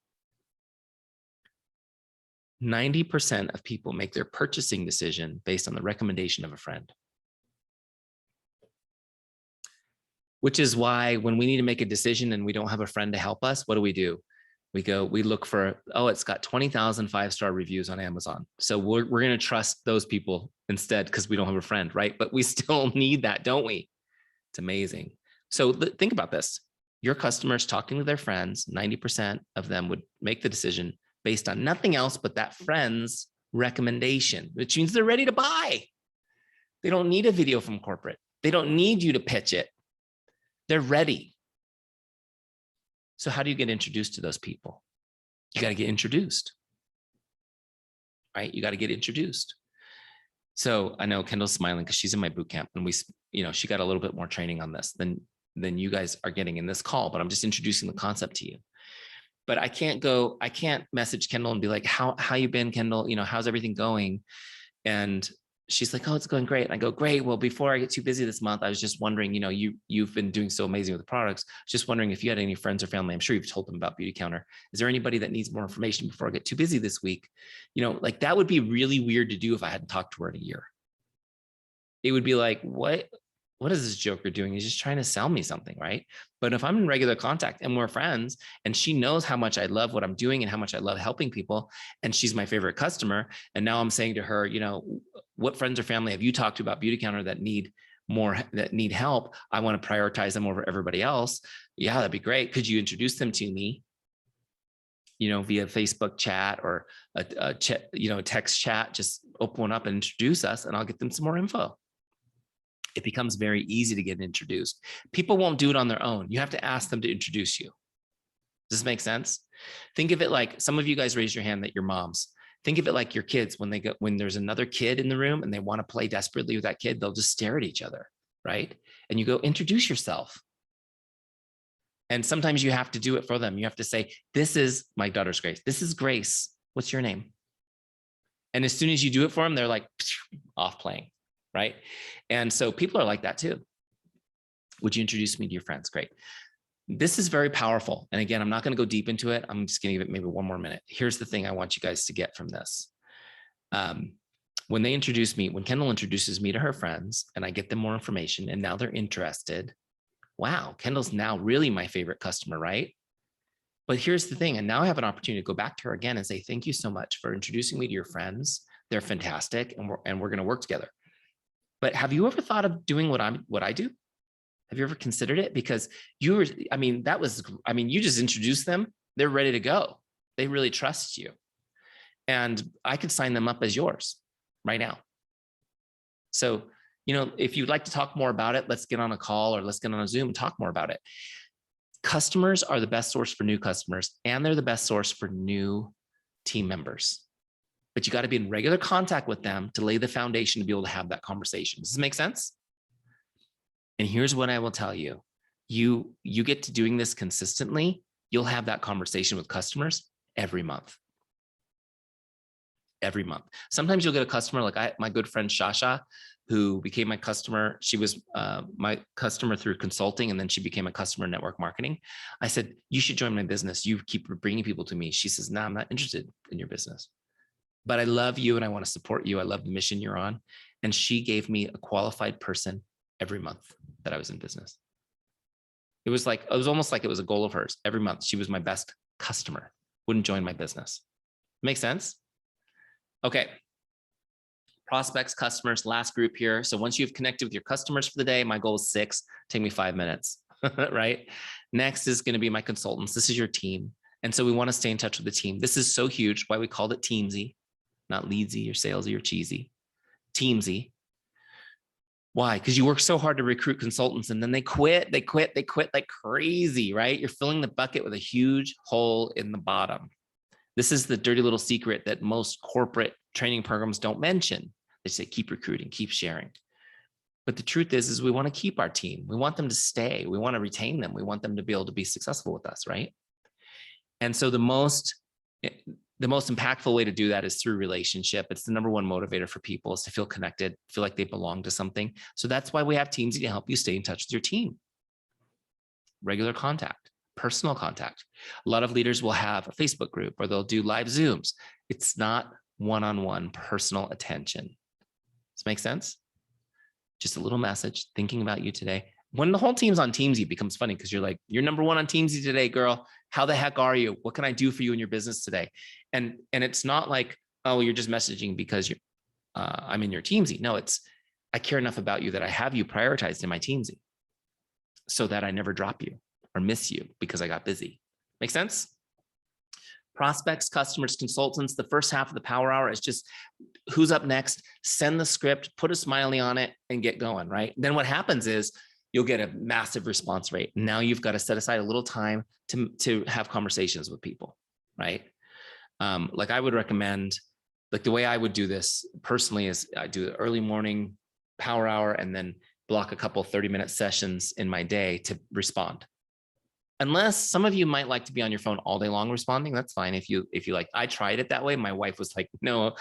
90% of people make their purchasing decision based on the recommendation of a friend. Which is why when we need to make a decision and we don't have a friend to help us, what do? We look for, oh, it's got 20,000 5-star reviews on Amazon. So we're going to trust those people instead because we don't have a friend, right? But we still need that, don't we? It's amazing. So think about this. Your customers talking to their friends, 90% of them would make the decision based on nothing else but that friend's recommendation, which means they're ready to buy. They don't need a video from corporate. They don't need you to pitch it. They're ready. So how do you get introduced to those people? You got to get introduced, right? You got to get introduced. So I know Kendall's smiling because she's in my boot camp and she got a little bit more training on this than you guys are getting in this call, but I'm just introducing the concept to you. But I can't message Kendall and be like, how you been, Kendall? How's everything going? And she's like, oh, it's going great. And I go, great. Well, before I get too busy this month, I was just wondering, you've been doing so amazing with the products. Just wondering if you had any friends or family. I'm sure you've told them about Beautycounter. Is there anybody that needs more information before I get too busy this week? Like that would be really weird to do if I hadn't talked to her in a year. It would be like, what is this joker doing? He's just trying to sell me something, right? But if I'm in regular contact and we're friends and she knows how much I love what I'm doing and how much I love helping people, and she's my favorite customer, and now I'm saying to her, what friends or family have you talked to about Beautycounter that need help? I want to prioritize them over everybody else. Yeah, that'd be great. Could you introduce them to me? Via Facebook chat or a text chat, just open one up and introduce us and I'll get them some more info. It becomes very easy to get introduced. People won't do it on their own. You have to ask them to introduce you. Does this make sense? Think of it like, some of you guys raise your hand that you're moms. Think of it like your kids, when there's another kid in the room and they want to play desperately with that kid, they'll just stare at each other, right? And you go, introduce yourself. And sometimes you have to do it for them. You have to say, this is my daughter's Grace. This is Grace. What's your name? And as soon as you do it for them, they're like off playing. right? And so people are like that too. Would you introduce me to your friends? Great. This is very powerful. And again, I'm not going to go deep into it. I'm just going to give it maybe one more minute. Here's the thing I want you guys to get from this. When they introduce me, when Kendall introduces me to her friends and I get them more information and now they're interested, wow, Kendall's now really my favorite customer, right? But here's the thing. And now I have an opportunity to go back to her again and say, thank you so much for introducing me to your friends. They're fantastic. And we're going to work together. But have you ever thought of doing what I do? Have you ever considered it? Because you just introduced them. They're ready to go. They really trust you. And I could sign them up as yours right now. So, if you'd like to talk more about it, let's get on a call or let's get on a Zoom and talk more about it. Customers are the best source for new customers, and they're the best source for new team members. But you got to be in regular contact with them to lay the foundation to be able to have that conversation. Does this make sense? And here's what I will tell you. You get to doing this consistently, you'll have that conversation with customers every month. Every month. Sometimes you'll get a customer like my good friend Shasha, who became my customer. She was my customer through consulting, and then she became a customer in network marketing. I said, you should join my business. You keep bringing people to me. She says, no, I'm not interested in your business, but I love you and I want to support you. I love the mission you're on. And she gave me a qualified person every month that I was in business. It was almost like it was a goal of hers. Every month, she was my best customer, wouldn't join my business. Make sense? Okay. Prospects, customers, last group here. So once you've connected with your customers for the day, my goal is 6, take me 5 minutes, right? Next is going to be my consultants. This is your team. And so we want to stay in touch with the team. This is so huge, why we called it Teamzy, not Leadsy or Salesy or Cheesy. Teamzy. Why? Because you work so hard to recruit consultants and then they quit like crazy, right? You're filling the bucket with a huge hole in the bottom. This is the dirty little secret that most corporate training programs don't mention. They say, keep recruiting, keep sharing. But the truth is we want to keep our team. We want them to stay. We want to retain them. We want them to be able to be successful with us, right? And so the most impactful way to do that is through relationship. It's the number one motivator for people, is to feel connected, feel like they belong to something. So that's why we have Teamzy to help you stay in touch with your team. Regular contact, personal contact. A lot of leaders will have a Facebook group or they'll do live Zooms. It's not one-on-one personal attention. Does this make sense? Just a little message, thinking about you today. When the whole team's on Teamzy, it becomes funny because you're like, you're number one on Teamzy today, girl. How the heck are you? What can I do for you in your business today? And it's not like, oh, you're just messaging because I'm in your Teamzy. No, it's, I care enough about you that I have you prioritized in my Teamzy so that I never drop you or miss you because I got busy. Make sense? Prospects, customers, consultants. The first half of the power hour is just who's up next, send the script, put a smiley on it and get going, right? Then what happens is you'll get a massive response rate. Now you've got to set aside a little time to have conversations with people, right? Like I would recommend, like the way I would do this personally is I do the early morning power hour and then block a couple 30-minute sessions in my day to respond. Unless some of you might like to be on your phone all day long responding, that's fine. If you like, I tried it that way. My wife was like, no,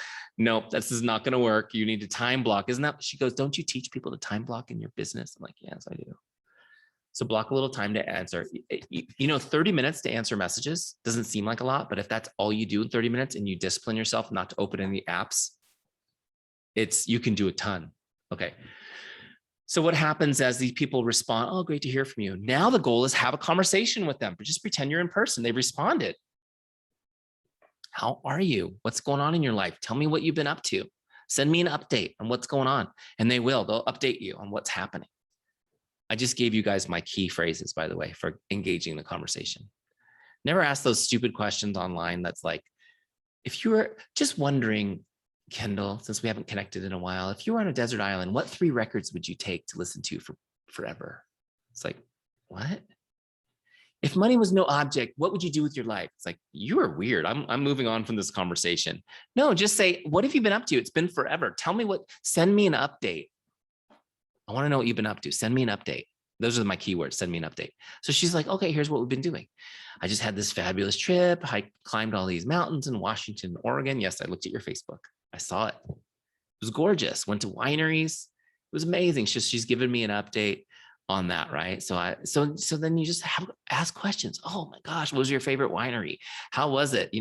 this is not going to work. You need to time block. Isn't that? She goes, don't you teach people to time block in your business? I'm like, yes, I do. So block a little time to answer. 30 minutes to answer messages doesn't seem like a lot, but if that's all you do in 30 minutes and you discipline yourself not to open any apps, you can do a ton. Okay. So what happens as these people respond? Oh, great to hear from you. Now the goal is have a conversation with them, but just pretend you're in person. They responded. How are you? What's going on in your life? Tell me what you've been up to. Send me an update on what's going on. And they'll update you on what's happening. I just gave you guys my key phrases, by the way, for engaging the conversation. Never ask those stupid questions online. That's like, if you were just wondering, Kendall, since we haven't connected in a while, if you were on a desert island, what 3 records would you take to listen to for forever? It's like, what? If money was no object, what would you do with your life? It's like, you are weird. I'm moving on from this conversation. No, just say, what have you been up to? It's been forever. Tell me send me an update. I want to know what you've been up to. Send me an update. Those are my keywords. Send me an update. So she's like, okay, here's what we've been doing. I just had this fabulous trip. I climbed all these mountains in Washington, Oregon. Yes, I looked at your Facebook. I saw it. It was gorgeous. Went to wineries. was amazing. She's given me an update on that, right? So then you just ask questions. Oh my gosh, what was your favorite winery? How was it?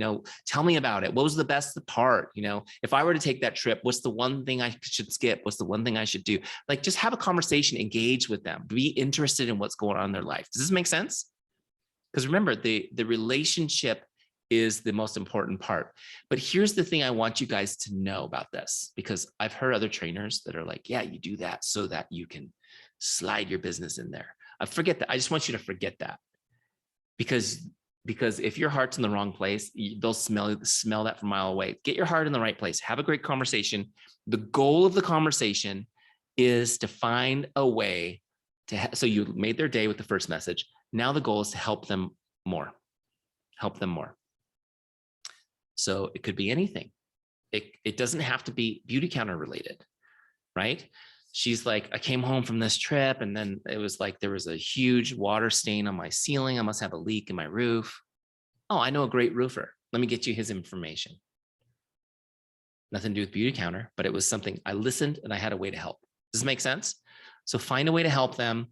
Tell me about it. What was the best part? If I were to take that trip, what's the one thing I should skip? What's the one thing I should do? Like, just have a conversation, engage with them, be interested in what's going on in their life. Does this make sense? Because remember, the relationship is the most important part. But here's the thing I want you guys to know about this, because I've heard other trainers that are like, yeah, you do that so that you can slide your business in there. I forget that. I just want you to forget that, because if your heart's in the wrong place, they'll smell that from a mile away. Get your heart in the right place. Have a great conversation. The goal of the conversation is to find a way to, so you made their day with the first message. Now the goal is to help them more. Help them more. So it could be anything. It doesn't have to be Beautycounter related, right? She's like, I came home from this trip and then it was like, there was a huge water stain on my ceiling. I must have a leak in my roof. Oh, I know a great roofer. Let me get you his information. Nothing to do with Beautycounter, but it was something I listened and I had a way to help. Does this make sense? So find a way to help them.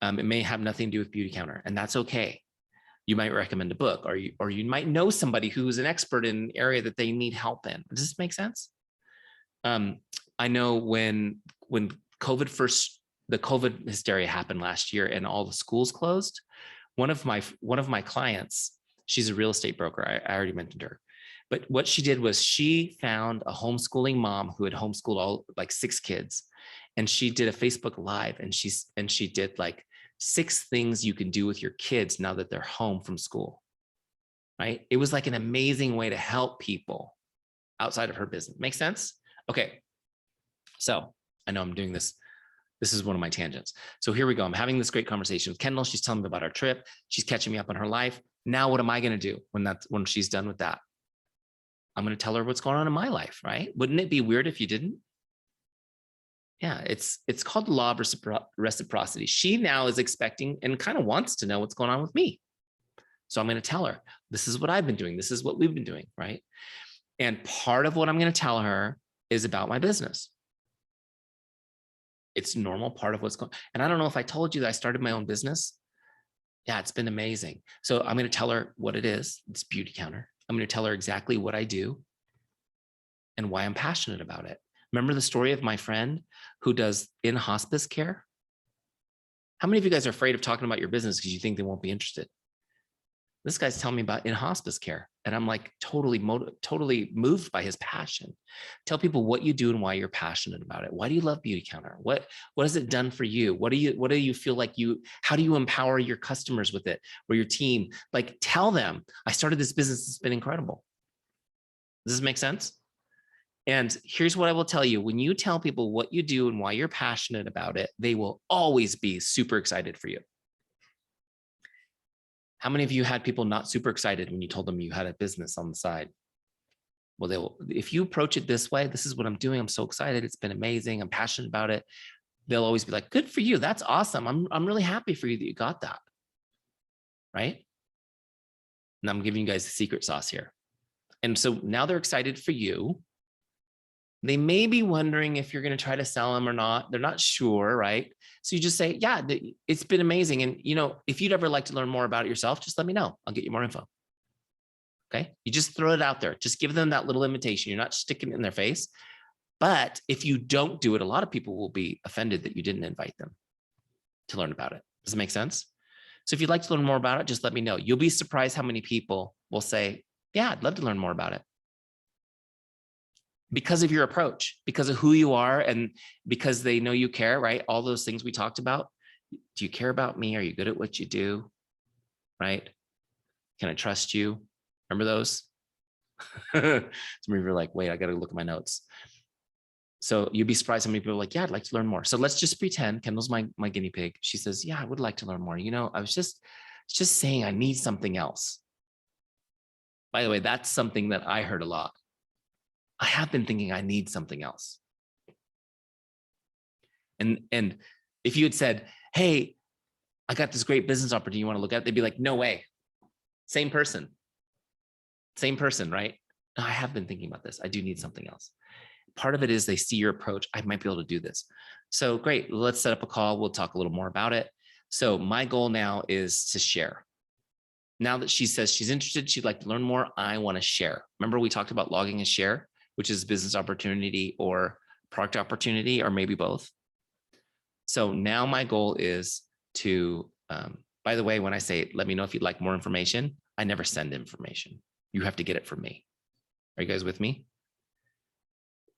It may have nothing to do with Beautycounter, and that's okay. You might recommend a book, or you might know somebody who's an expert in an area that they need help in. Does this make sense? I know when the COVID hysteria happened last year and all the schools closed, one of my clients, she's a real estate broker. I already mentioned her, but what she did was she found a homeschooling mom who had homeschooled all like 6 kids, and she did a Facebook Live, and she did like 6 things you can do with your kids now that they're home from school, right? It was like an amazing way to help people outside of her business. Make sense? Okay. So I know I'm doing this. This is one of my tangents. So here we go. I'm having this great conversation with Kendall. She's telling me about our trip. She's catching me up on her life. Now, what am I going to do when she's done with that? I'm going to tell her what's going on in my life, right? Wouldn't it be weird if you didn't? Yeah, it's called the law of reciprocity. She now is expecting and kind of wants to know what's going on with me. So I'm going to tell her, this is what I've been doing. This is what we've been doing, right? And part of what I'm going to tell her is about my business. It's normal part of what's going on. And I don't know if I told you that I started my own business. Yeah, it's been amazing. So I'm going to tell her what it is. It's Beautycounter. I'm going to tell her exactly what I do and why I'm passionate about it. Remember the story of my friend who does in-hospice care? How many of you guys are afraid of talking about your business because you think they won't be interested? This guy's telling me about in-hospice care, and I'm like totally moved by his passion. Tell people what you do and why you're passionate about it. Why do you love Beautycounter? What has it done for you? What do you feel like how do you empower your customers with it, or your team? Like, tell them, I started this business. It's been incredible. Does this make sense? And here's what I will tell you. When you tell people what you do and why you're passionate about it, they will always be super excited for you. How many of you had people not super excited when you told them you had a business on the side? Well, if you approach it this way, this is what I'm doing. I'm so excited. It's been amazing. I'm passionate about it. They'll always be like, good for you. That's awesome. I'm really happy for you that you got that. Right? And I'm giving you guys the secret sauce here. And so now they're excited for you. They may be wondering if you're going to try to sell them or not. They're not sure, right? So you just say, yeah, it's been amazing. And if you'd ever like to learn more about it yourself, just let me know. I'll get you more info. Okay. You just throw it out there. Just give them that little invitation. You're not sticking it in their face. But if you don't do it, a lot of people will be offended that you didn't invite them to learn about it. Does it make sense? So if you'd like to learn more about it, just let me know. You'll be surprised how many people will say, yeah, I'd love to learn more about it. Because of your approach, because of who you are, and because they know you care, right? All those things we talked about. Do you care about me? Are you good at what you do? Right? Can I trust you? Remember those? Some of you are like, wait, I got to look at my notes. So you'd be surprised how many people are like, yeah, I'd like to learn more. So let's just pretend Kendall's my guinea pig. She says, yeah, I would like to learn more. I was just saying I need something else. By the way, that's something that I heard a lot. I have been thinking I need something else. And if you had said, hey, I got this great business opportunity you want to look at, they'd be like, no way. Same person, right? I have been thinking about this. I do need something else. part of it is they see your approach. I might be able to do this. So great. Let's set up a call. We'll talk a little more about it. So my goal now is to share. Now that she says she's interested, she'd like to learn more, I want to share. Remember we talked about logging a share, which is business opportunity or product opportunity, or maybe both. So now my goal is to, by the way, when I say, let me know if you'd like more information, I never send information. You have to get it from me. Are you guys with me?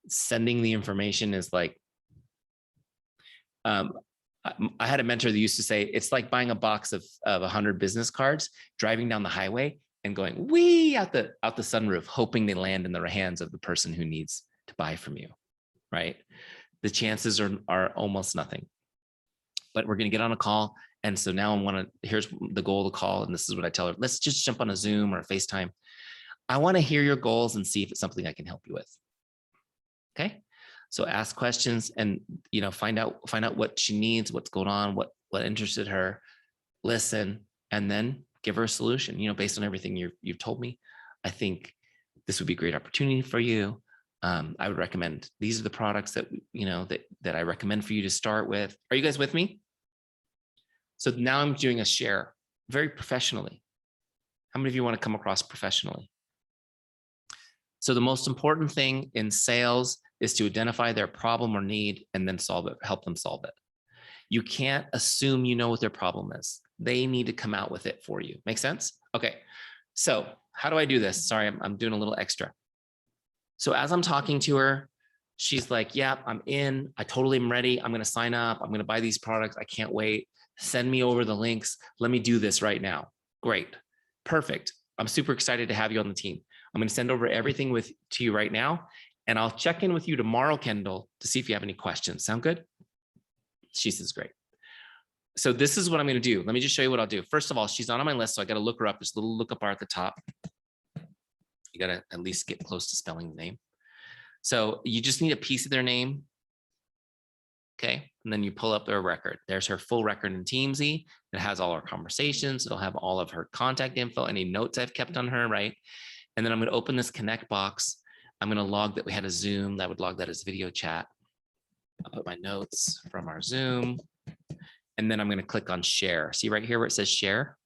Sending the information is like, I had a mentor that used to say, it's like buying a box of 100 business cards, driving down the highway and going wee out the sunroof, hoping they land in the hands of the person who needs to buy from you, right? The chances are almost nothing. But we're going to get on a call. And so now here's the goal of the call. And this is what I tell her, let's just jump on a Zoom or a FaceTime. I want to hear your goals and see if it's something I can help you with. Okay. So ask questions and, find out what she needs, what's going on, what interested her, listen, and then give her a solution, based on everything you've told me. I think this would be a great opportunity for you. I would recommend, these are the products that, that I recommend for you to start with. Are you guys with me? So now I'm doing a share very professionally. How many of you want to come across professionally? So the most important thing in sales is to identify their problem or need and then solve it, help them solve it. You can't assume you know what their problem is. They need to come out with it for you. Make sense? Okay. So how do I do this? Sorry, I'm doing a little extra. So as I'm talking to her, she's like, yeah, I'm in. I totally am ready. I'm going to sign up. I'm going to buy these products. I can't wait. Send me over the links. Let me do this right now. Great. Perfect. I'm super excited to have you on the team. I'm going to send over everything to you right now. And I'll check in with you tomorrow, Kendall, to see if you have any questions. Sound good? She says, great. So this is what I'm going to do. Let me just show you what I'll do. First of all, she's not on my list, so I got to look her up. There's a little lookup bar at the top. You got to at least get close to spelling the name. So you just need a piece of their name. Okay. And then you pull up their record. There's her full record in Teamzy. It has all our conversations. It'll have all of her contact info, any notes I've kept on her, right? And then I'm going to open this connect box. I'm going to log that we had a Zoom. That would log that as video chat. I'll put my notes from our Zoom. And then I'm going to click on share. See right here where it says share?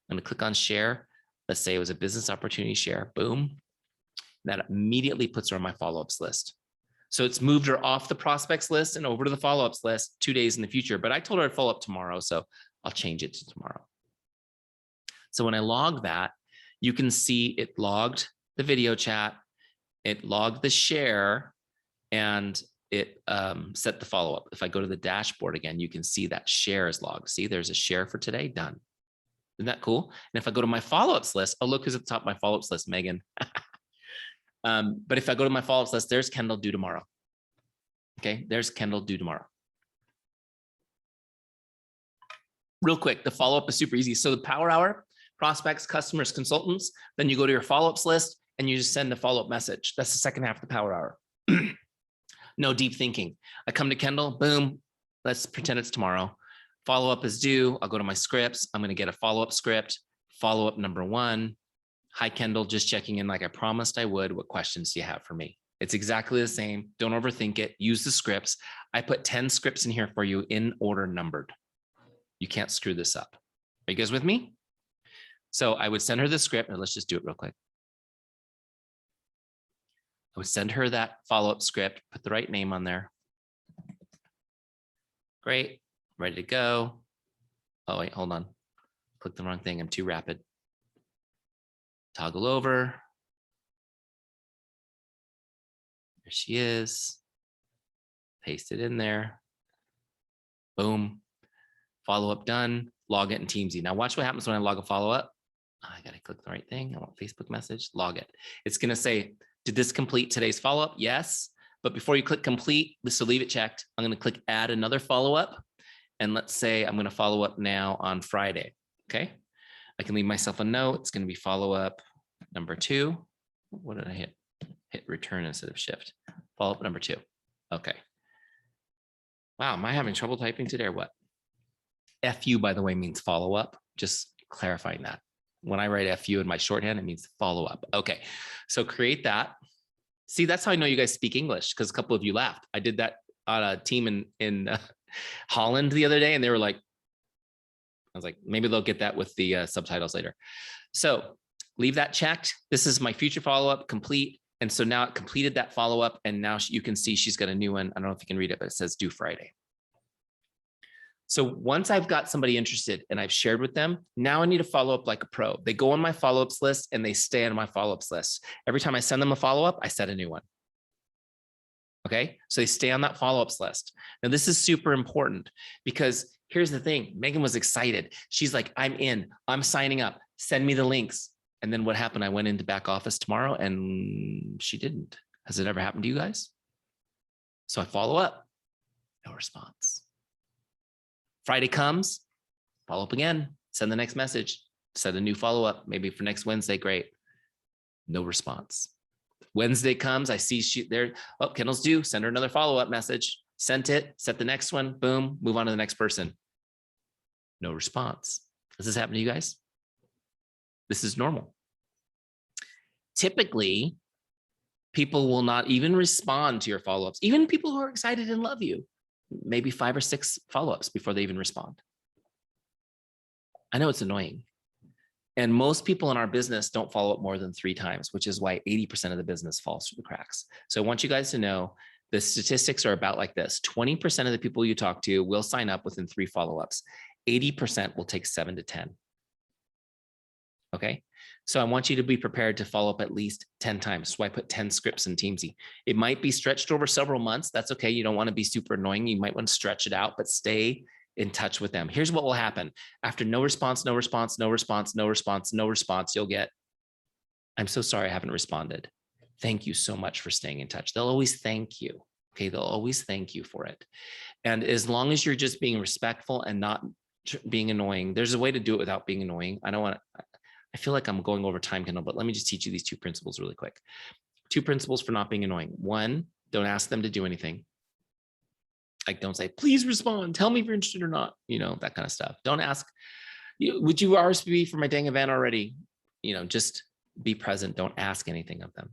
I'm going to click on share. Let's say it was a business opportunity share. Boom. That immediately puts her on my follow-ups list. So it's moved her off the prospects list and over to the follow-ups list 2 days in the future. But I told her I'd follow up tomorrow, so I'll change it to tomorrow. So when I log that, you can see it logged the video chat, it logged the share, and it set the follow-up. If I go to the dashboard again, you can see that share is logged. See, there's a share for today, done. Isn't that cool? And if I go to my follow-ups list, oh, look who's at the top of my follow-ups list, Megan. But if I go to my follow-ups list, there's Kendall due tomorrow. Okay, there's Kendall due tomorrow. Real quick, the follow-up is super easy. So the power hour, prospects, customers, consultants, then you go to your follow-ups list and you just send a follow-up message. That's the second half of the power hour. No deep thinking. I come to Kendall, boom, let's pretend it's tomorrow. Follow-up is due. I'll go to my scripts. I'm going to get a follow-up script. Follow-up number 1. Hi, Kendall, just checking in like I promised I would. What questions do you have for me? It's exactly the same. Don't overthink it. Use the scripts. I put 10 scripts in here for you in order numbered. You can't screw this up. Are you guys with me? So I would send her the script, and let's just do it real quick. I would send her that follow-up script, put the right name on there. Great, ready to go. Oh, wait, hold on. Click the wrong thing. I'm too rapid. Toggle over. There she is. Paste it in there. Boom. Follow-up done. Log it in Teamzy. Now watch what happens when I log a follow-up. Oh, I got to click the right thing. I want Facebook message. Log it. It's going to say, did this complete today's follow-up? Yes. But before you click complete, so leave it checked. I'm going to click add another follow-up. And let's say I'm going to follow up now on Friday. Okay. I can leave myself a note. It's going to be follow-up number 2. What did I hit? Hit return instead of shift. Follow-up number 2. Okay. Wow. Am I having trouble typing today or what? FU, by the way, means follow-up. Just clarifying that. When I write FU in my shorthand, it means follow-up. Okay. So create that. See, that's how I know you guys speak English, because a couple of you laughed. I did that on a team in Holland the other day, and they were like, I was like, maybe they'll get that with the subtitles later. So leave that checked. This is my future follow-up complete. And so now it completed that follow-up, and now you can see she's got a new one. I don't know if you can read it, but it says due Friday. So once I've got somebody interested and I've shared with them, now I need to follow up like a pro. They go on my follow-ups list and they stay on my follow-ups list. Every time I send them a follow-up, I set a new one. Okay, so they stay on that follow-ups list. Now this is super important, because here's the thing. Megan was excited. She's like, I'm in, I'm signing up, send me the links. And then what happened? I went into back office tomorrow and she didn't. Has it ever happened to you guys? So I follow up, no response. Friday comes, follow up again, send the next message, set a new follow-up, maybe for next Wednesday, great. No response. Wednesday comes, I see she there, oh, Kendall's due, send her another follow-up message, sent it, set the next one, boom, move on to the next person. No response. Does this happen to you guys? This is normal. Typically, people will not even respond to your follow-ups, even people who are excited and love you. Maybe 5 or 6 follow-ups before they even respond. I know it's annoying. And most people in our business don't follow up more than 3 times, which is why 80% of the business falls through the cracks. So I want you guys to know the statistics are about like this. 20% of the people you talk to will sign up within 3 follow-ups. 80% will take 7 to 10. Okay. So I want you to be prepared to follow up at least 10 times. So I put 10 scripts in Teamzy. It might be stretched over several months. That's okay. You don't want to be super annoying. You might want to stretch it out, but stay in touch with them. Here's what will happen. After no response, no response, no response, no response, no response, you'll get, I'm so sorry I haven't responded. Thank you so much for staying in touch. They'll always thank you. Okay. They'll always thank you for it. And as long as you're just being respectful and not being annoying, there's a way to do it without being annoying. I feel like I'm going over time, Kendall, but let me just teach you these 2 principles really quick. 2 principles for not being annoying. 1, don't ask them to do anything. Like, don't say, please respond. Tell me if you're interested or not. You know, that kind of stuff. Don't ask, would you RSVP for my dang event already? You know, just be present. Don't ask anything of them.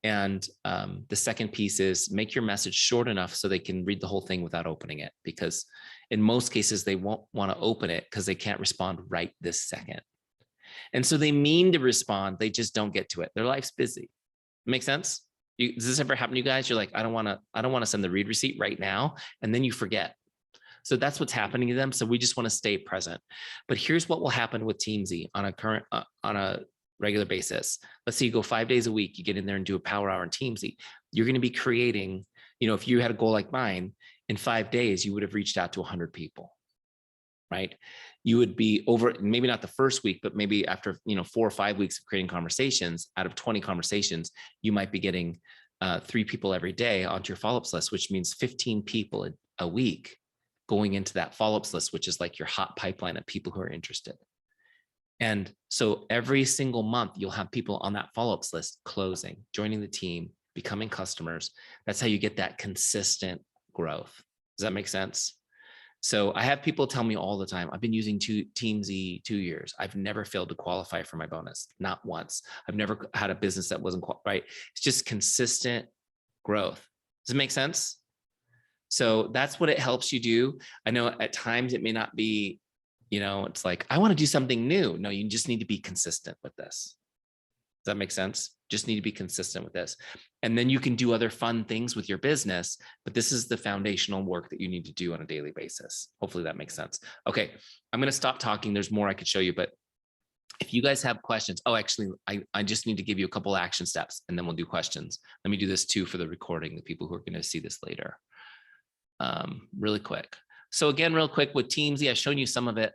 And the second piece is make your message short enough so they can read the whole thing without opening it. Because in most cases, they won't want to open it because they can't respond right this second. And so they mean to respond, they just don't get to it. Their life's busy. Make sense? Does this ever happen to you guys? You're like, I don't want to send the read receipt right now. And then you forget. So that's what's happening to them. So we just want to stay present. But here's what will happen with Teamzy on a regular basis. Let's say you go 5 days a week, you get in there and do a power hour in Teamzy. You're going to be creating, you know, if you had a goal like mine, in 5 days, you would have reached out to 100 people. Right? You would be over, maybe not the first week, but maybe after, 4 or 5 weeks of creating conversations, out of 20 conversations, you might be getting 3 people every day onto your follow-ups list, which means 15 people a week going into that follow-ups list, which is like your hot pipeline of people who are interested. And so every single month, you'll have people on that follow-ups list closing, joining the team, becoming customers. That's how you get that consistent growth. Does that make sense? So I have people tell me all the time, I've been using Teamzy 2 years. I've never failed to qualify for my bonus, not once. I've never had a business that wasn't right. It's just consistent growth. Does it make sense? So that's what it helps you do. I know at times it may not be, it's like, I want to do something new. No, you just need to be consistent with this. Does that make sense? Just need to be consistent with this. And then you can do other fun things with your business, but this is the foundational work that you need to do on a daily basis. Hopefully that makes sense. Okay, I'm going to stop talking. There's more I could show you, but if you guys have questions, actually, I just need to give you a couple action steps and then we'll do questions. Let me do this too for the recording, the people who are going to see this later. Really quick. So again, real quick with Teamzy, I've shown you some of it.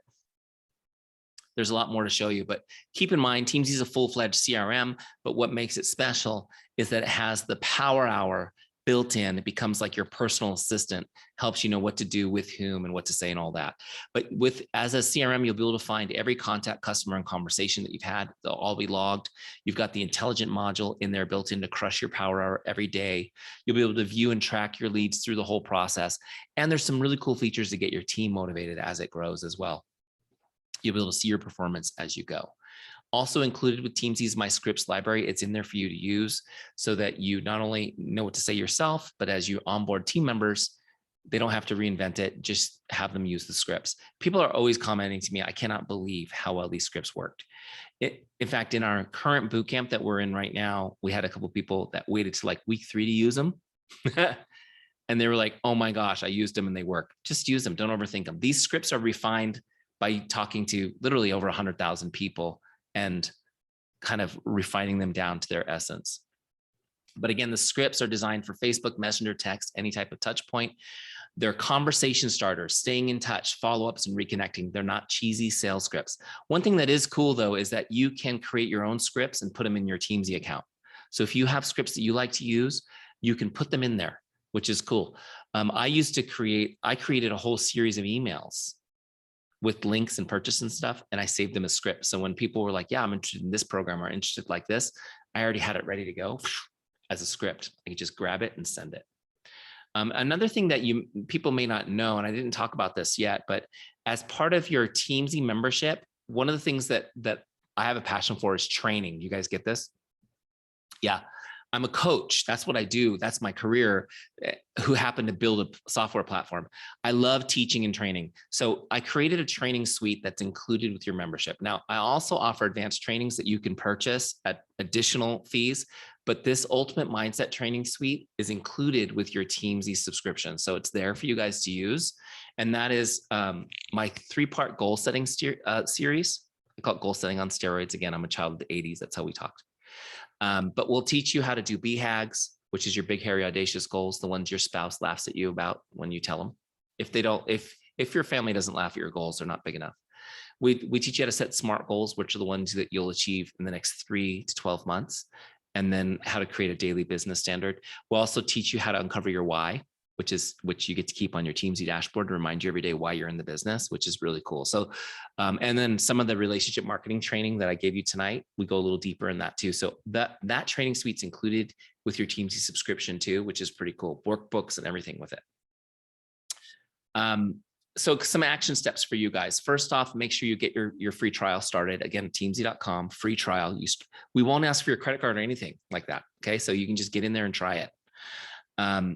There's a lot more to show you, but keep in mind, Teamzy is a full-fledged CRM, but what makes it special is that it has the power hour built in. It becomes like your personal assistant, helps you know what to do with whom and what to say and all that. But as a CRM, you'll be able to find every contact, customer, and conversation that you've had. They'll all be logged. You've got the intelligent module in there built in to crush your power hour every day. You'll be able to view and track your leads through the whole process. And there's some really cool features to get your team motivated as it grows as well. You'll be able to see your performance as you go. Also included with Teamzy's My Scripts library, it's in there for you to use so that you not only know what to say yourself, but as you onboard team members, they don't have to reinvent it, just have them use the scripts. People are always commenting to me, I cannot believe how well these scripts worked. In fact, in our current boot camp that we're in right now, we had a couple of people that waited to like week 3 to use them. And they were like, oh my gosh, I used them and they work. Just use them. Don't overthink them. These scripts are refined by talking to literally over 100,000 people and kind of refining them down to their essence. But again, the scripts are designed for Facebook, Messenger, text, any type of touch point. They're conversation starters, staying in touch, follow-ups, and reconnecting. They're not cheesy sales scripts. One thing that is cool, though, is that you can create your own scripts and put them in your Teamzy account. So if you have scripts that you like to use, you can put them in there, which is cool. I created a whole series of emails with links and purchase and stuff, and I saved them as scripts. So when people were like, yeah, I'm interested in this program or interested like this, I already had it ready to go as a script. I could just grab it and send it. Another thing that people may not know, and I didn't talk about this yet, but as part of your Teamzy membership, one of the things that I have a passion for is training. You guys get this? Yeah. I'm a coach. That's what I do. That's my career, who happened to build a software platform. I love teaching and training. So I created a training suite that's included with your membership. Now, I also offer advanced trainings that you can purchase at additional fees, but this Ultimate Mindset Training Suite is included with your Teamzy subscription. So it's there for you guys to use. And that is my 3-part goal setting series. I call it Goal Setting on Steroids. Again, I'm a child of the 80s. That's how we talked. But we'll teach you how to do BHAGs, which is your big, hairy, audacious goals, the ones your spouse laughs at you about when you tell them. If they don't, if your family doesn't laugh at your goals, they're not big enough. We teach you how to set SMART goals, which are the ones that you'll achieve in the next 3 to 12 months, and then how to create a daily business standard. We'll also teach you how to uncover your why, which you get to keep on your Teamzy dashboard to remind you every day why you're in the business, which is really cool. So, and then some of the relationship marketing training that I gave you tonight, we go a little deeper in that too. So that training suite's included with your Teamzy subscription too, which is pretty cool. Workbooks and everything with it. So some action steps for you guys. First off, make sure you get your free trial started. Again, teamzy.com, free trial. We won't ask for your credit card or anything like that. Okay, so you can just get in there and try it.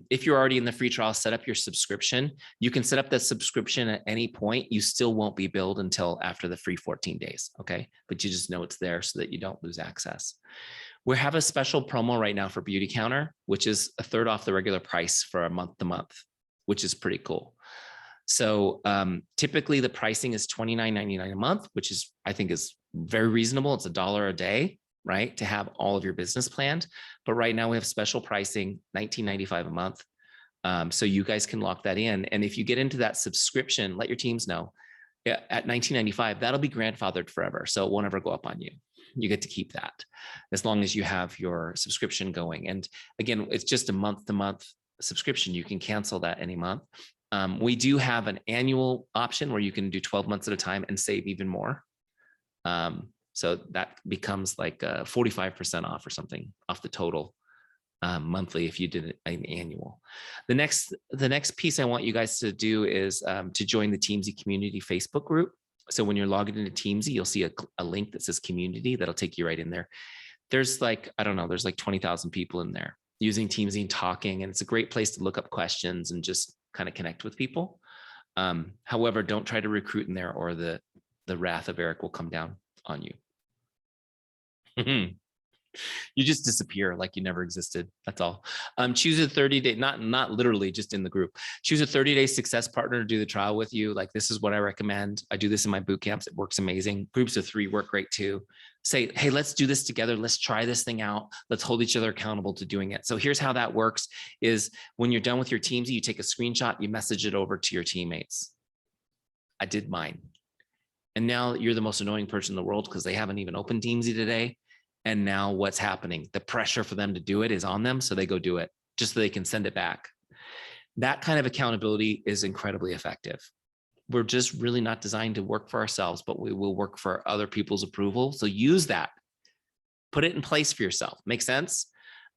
If you're already in the free trial, set up your subscription. You can set up the subscription at any point. You still won't be billed until after the free 14 days. Okay. But you just know it's there so that you don't lose access. We have a special promo right now for Beautycounter, which is a third off the regular price for a month to month, which is pretty cool. So typically the pricing is $29.99 a month, which is, I think, is very reasonable. It's $1 a day, right, to have all of your business planned. But right now we have special pricing, $19.95 a month. So you guys can lock that in. And if you get into that subscription, let your teams know at $19.95, that'll be grandfathered forever. So it won't ever go up on you. You get to keep that as long as you have your subscription going. And again, it's just a month to month subscription. You can cancel that any month. We do have an annual option where you can do 12 months at a time and save even more. So that becomes like 45% off or something off the total monthly if you did an annual. The next piece I want you guys to do is to join the Teamzy community Facebook group. So when you're logged into Teamzy, you'll see a link that says community that'll take you right in there. There's like, I don't know, there's like 20,000 people in there using Teamzy and talking, and it's a great place to look up questions and just kind of connect with people. However, don't try to recruit in there or the wrath of Eric will come down on you. You just disappear like you never existed. That's all. Choose a 30-day, not literally just in the group. Choose a 30-day success partner to do the trial with you. Like, this is what I recommend. I do this in my boot camps. It works amazing. Groups of 3 work great too. Say, hey, let's do this together. Let's try this thing out. Let's hold each other accountable to doing it. So here's how that works is when you're done with your Teamzy, you take a screenshot, you message it over to your teammates. I did mine. And now you're the most annoying person in the world because they haven't even opened Teamzy today. And now what's happening? The pressure for them to do it is on them. So they go do it just so they can send it back. That kind of accountability is incredibly effective. We're just really not designed to work for ourselves, but we will work for other people's approval. So use that, put it in place for yourself. Make sense?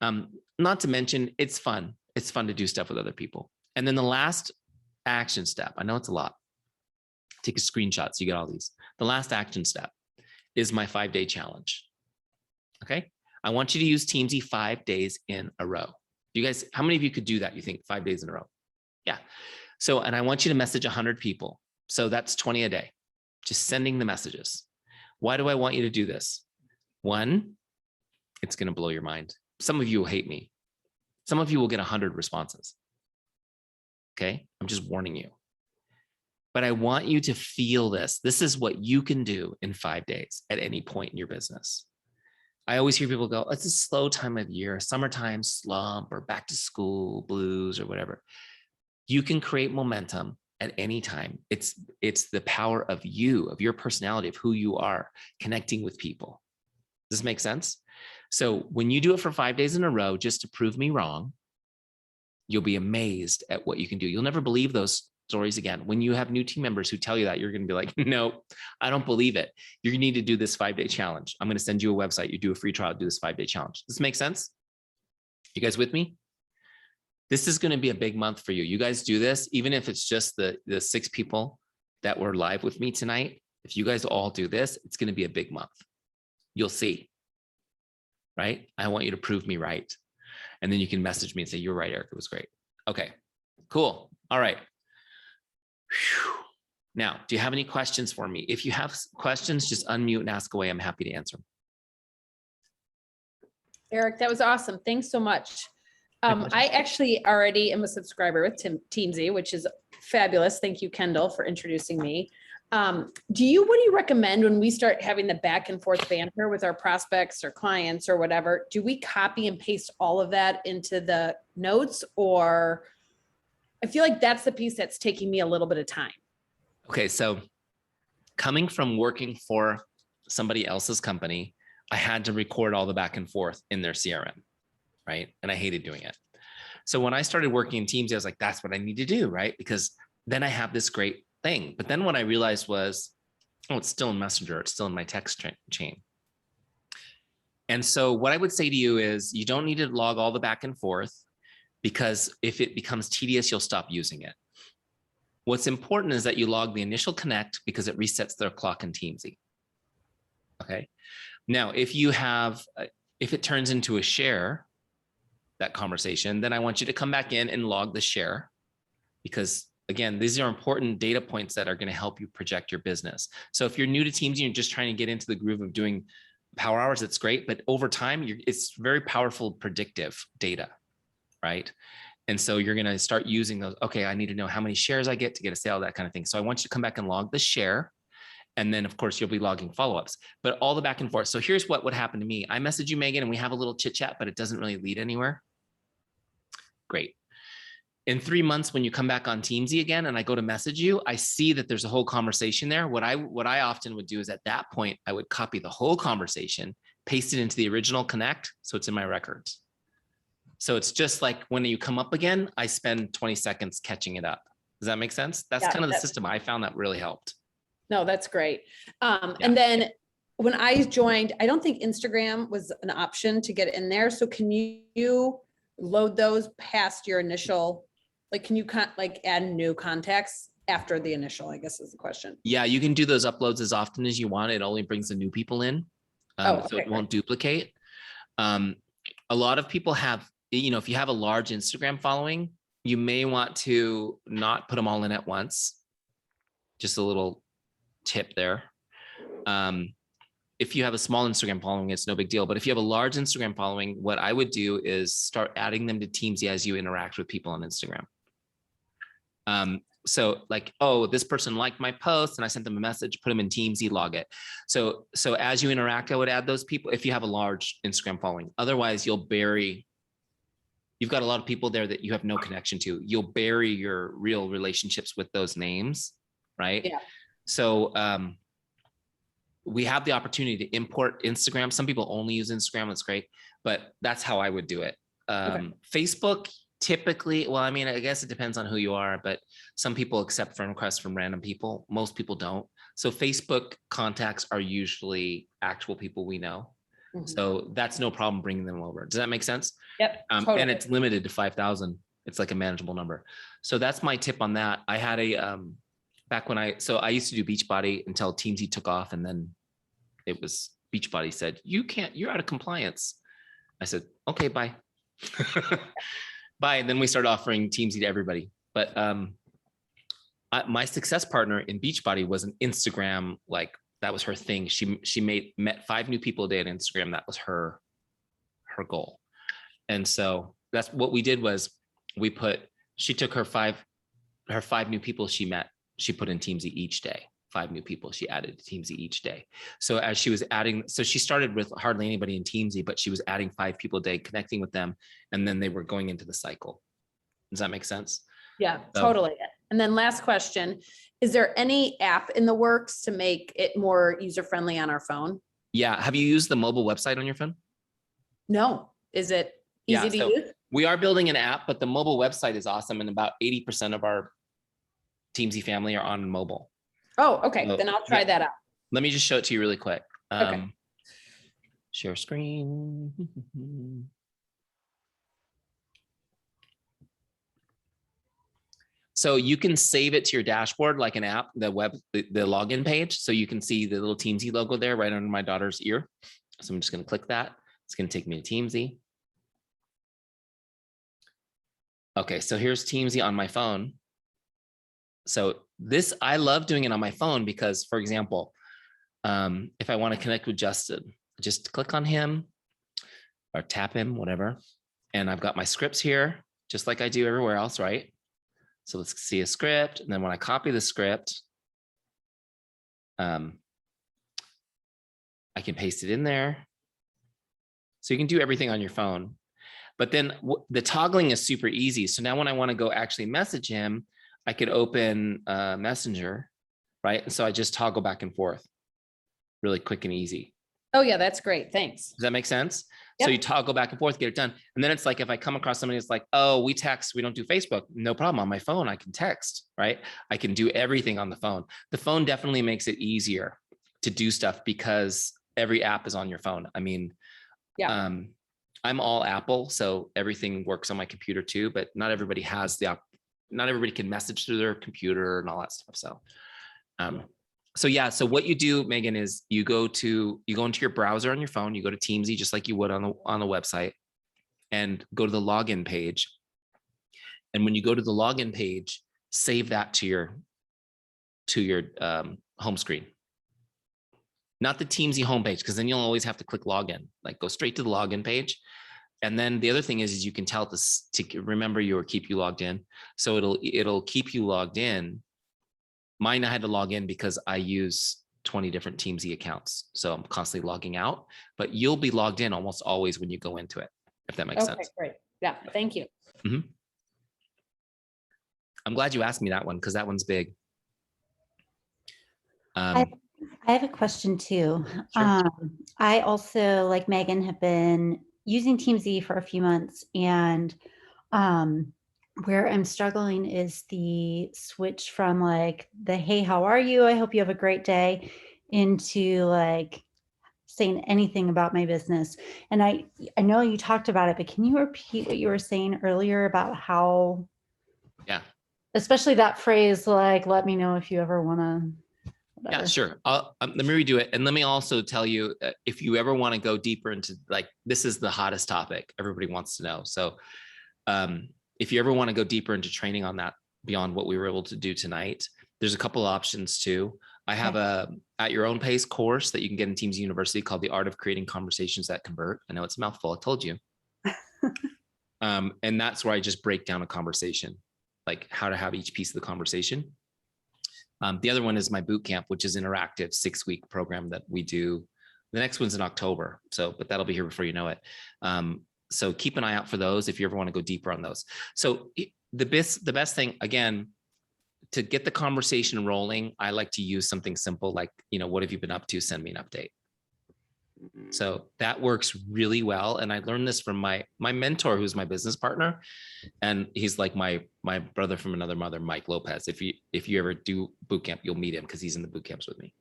Not to mention, it's fun. It's fun to do stuff with other people. And then the last action step, I know it's a lot. Take a screenshot so you get all these. The last action step is my 5-day challenge. Okay. I want you to use Teamzy 5 days in a row. You guys, how many of you could do that? You think 5 days in a row? Yeah. So, and I want you to message 100 people. So that's 20 a day, just sending the messages. Why do I want you to do this? One, it's going to blow your mind. Some of you will hate me. Some of you will get 100 responses. Okay. I'm just warning you. But I want you to feel this. This is what you can do in 5 days at any point in your business. I always hear people go, it's a slow time of year, summertime slump or back to school blues or whatever. You can create momentum at any time. It's the power of you, of your personality, of who you are, connecting with people. Does this make sense? So when you do it for 5 days in a row, just to prove me wrong, you'll be amazed at what you can do. You'll never believe those stories again. When you have new team members who tell you that, you're going to be like, no, I don't believe it. You need to do this 5-day challenge. I'm going to send you a website. You do a free trial, do this 5-day challenge. Does this make sense? You guys with me? This is going to be a big month for you. You guys do this, even if it's just the 6 people that were live with me tonight. If you guys all do this, it's going to be a big month. You'll see, right? I want you to prove me right. And then you can message me and say, you're right, Eric, it was great. Okay, cool. All right. Whew. Now, do you have any questions for me? If you have questions, just unmute and ask away. I'm happy to answer them. Eric, that was awesome. Thanks so much. I actually already am a subscriber with Teamzy, which is fabulous. Thank you, Kendall, for introducing me. What do you recommend when we start having the back and forth banter with our prospects or clients or whatever? Do we copy and paste all of that into the notes, or I feel like that's the piece that's taking me a little bit of time? Okay, so coming from working for somebody else's company, I had to record all the back and forth in their CRM, right? And I hated doing it. So when I started working in Teamzy, I was like, that's what I need to do, right? Because then I have this great thing. But then what I realized was, oh, it's still in Messenger. It's still in my text chain. And so what I would say to you is you don't need to log all the back and forth, because if it becomes tedious, you'll stop using it. What's important is that you log the initial connect, because it resets their clock in Teamzy. Okay. Now, if it turns into a share, that conversation, then I want you to come back in and log the share, because again, these are important data points that are going to help you project your business. So if you're new to Teamzy and you're just trying to get into the groove of doing power hours, that's great. But over time, it's very powerful predictive data, right? And so you're going to start using those. Okay, I need to know how many shares I get to get a sale, that kind of thing. So I want you to come back and log the share. And then of course you'll be logging follow-ups, but all the back and forth. So here's what would happen to me. I message you, Megan, and we have a little chit chat, but it doesn't really lead anywhere. Great. In 3 months, when you come back on Teamzy again, and I go to message you, I see that there's a whole conversation there. What I often would do is at that point, I would copy the whole conversation, paste it into the original connect. So it's in my records. So it's just like when you come up again, I spend 20 seconds catching it up. Does that make sense? That's kind of the system. I found that really helped. No, that's great. And then when I joined, I don't think Instagram was an option to get in there. So can you load those past your initial, like, can you add new contacts after the initial, I guess is the question. Yeah, you can do those uploads as often as you want. It only brings the new people in. So it won't duplicate. A lot of people have, if you have a large Instagram following, you may want to not put them all in at once. Just a little tip there. If you have a small Instagram following, it's no big deal. But if you have a large Instagram following, what I would do is start adding them to Teamzy as you interact with people on Instagram. So like, oh, this person liked my post and I sent them a message, put them in Teamzy, log it. So as you interact, I would add those people if you have a large Instagram following. Otherwise, you've got a lot of people there that you have no connection to. You'll bury your real relationships with those names, right? Yeah. So we have the opportunity to import Instagram. Some people only use Instagram. That's great, but that's how I would do it. Facebook, typically, well, I mean, I guess it depends on who you are, but some people accept friend requests from random people. Most people don't. So Facebook contacts are usually actual people we know. Mm-hmm. So that's no problem bringing them over. Does that make sense? Yep. Totally. And it's limited to 5,000. It's like a manageable number. So that's my tip on that. I had a, back when I used to do Beachbody until Teamzy took off, and then it was Beachbody said, you're out of compliance. I said, okay, bye. Bye. And then we started offering Teamzy to everybody. But my success partner in Beachbody was an Instagram, like that was her thing. She met 5 new people a day on Instagram. That was her goal. And so that's what we did was she took her 5 new people she met, she put in Teamzy each day. 5 new people she added to Teamzy each day. So as she was adding, so she started with hardly anybody in Teamzy, but she was adding 5 people a day, connecting with them, and then they were going into the cycle. Does that make sense? Yeah, totally. And then last question, is there any app in the works to make it more user-friendly on our phone? Yeah. Have you used the mobile website on your phone? No. Is it easy to use? We are building an app, but the mobile website is awesome. And about 80% of our Teamzy family are on mobile. Oh, okay. So, then I'll try that out. Let me just show it to you really quick. Okay. Share screen. So you can save it to your dashboard like an app, the login page. So you can see the little Teamzy logo there right under my daughter's ear. So I'm just going to click that. It's going to take me to Teamzy. Okay, so here's Teamzy on my phone. So I love doing it on my phone because, for example, if I want to connect with Justin, just click on him or tap him, whatever. And I've got my scripts here, just like I do everywhere else, right? So let's see a script. And then when I copy the script, I can paste it in there. So you can do everything on your phone. But then the toggling is super easy. So now when I want to go actually message him, I could open Messenger, right? And so I just toggle back and forth, really quick and easy. Oh yeah, that's great. Thanks. Does that make sense? Yep. So you toggle back and forth, get it done. And then it's like, if I come across somebody that's like, oh, we text, we don't do Facebook. No problem. On my phone, I can text, right? I can do everything on the phone. The phone definitely makes it easier to do stuff because every app is on your phone. I mean, yeah. I'm all Apple, so everything works on my computer too, but not everybody has not everybody can message through their computer and all that stuff. So yeah, so what you do, Megan, is you go into your browser on your phone, you go to Teamzy just like you would on the website, and go to the login page. And when you go to the login page, save that to your home screen. Not the Teamzy homepage, because then you'll always have to click login. Like go straight to the login page. And then the other thing is you can tell this to remember you or keep you logged in. So it'll keep you logged in. Mine, I had to log in because I use 20 different Teamzy accounts. So I'm constantly logging out, but you'll be logged in almost always when you go into it, if that makes sense. Okay, great. Yeah, thank you. Mm-hmm. I'm glad you asked me that one because that one's big. I have a question too. Sure. I also, like Megan, have been using Teamzy for a few months, and where I'm struggling is the switch from like the, hey, how are you? I hope you have a great day, into like saying anything about my business. And I know you talked about it, but can you repeat what you were saying earlier about how, yeah, especially that phrase, like, let me know if you ever want to. Yeah, sure. Let me redo it. And let me also tell you, if you ever want to go deeper into, like, this is the hottest topic everybody wants to know. So if you ever want to go deeper into training on that beyond what we were able to do tonight, there's a couple of options too. I have a at your own pace course that you can get in Teamzy University called The Art of Creating Conversations That Convert. I know it's a mouthful, I told you. And that's where I just break down a conversation, like how to have each piece of the conversation. The other one is my boot camp, which is interactive 6-week program that we do. The next one's in October. But that'll be here before you know it. So keep an eye out for those if you ever want to go deeper on those. So the best thing, again, to get the conversation rolling, I like to use something simple like, what have you been up to? Send me an update. So that works really well. And I learned this from my mentor, who's my business partner. And he's like my brother from another mother, Mike Lopez. If you ever do boot camp, you'll meet him because he's in the boot camps with me.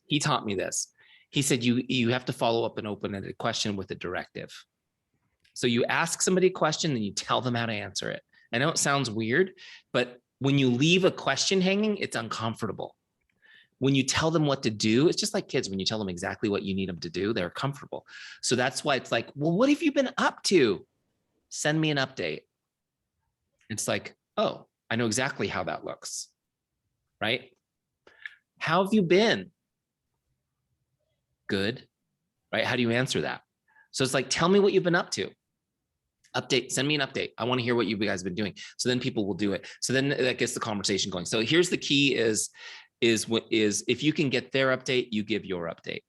He taught me this. He said, you have to follow up an open-ended question with a directive. So you ask somebody a question and you tell them how to answer it. I know it sounds weird, but when you leave a question hanging, it's uncomfortable. when you tell them what to do, it's just like kids. When you tell them exactly what you need them to do, they're comfortable. So that's why it's like, well, what have you been up to? Send me an update. It's like, oh, I know exactly how that looks, right? How have you been? Good, right? How do you answer that? So it's like, tell me what you've been up to. Update, send me an update. I want to hear what you guys have been doing. So then people will do it. So then that gets the conversation going. So here's the key is if you can get their update, you give your update.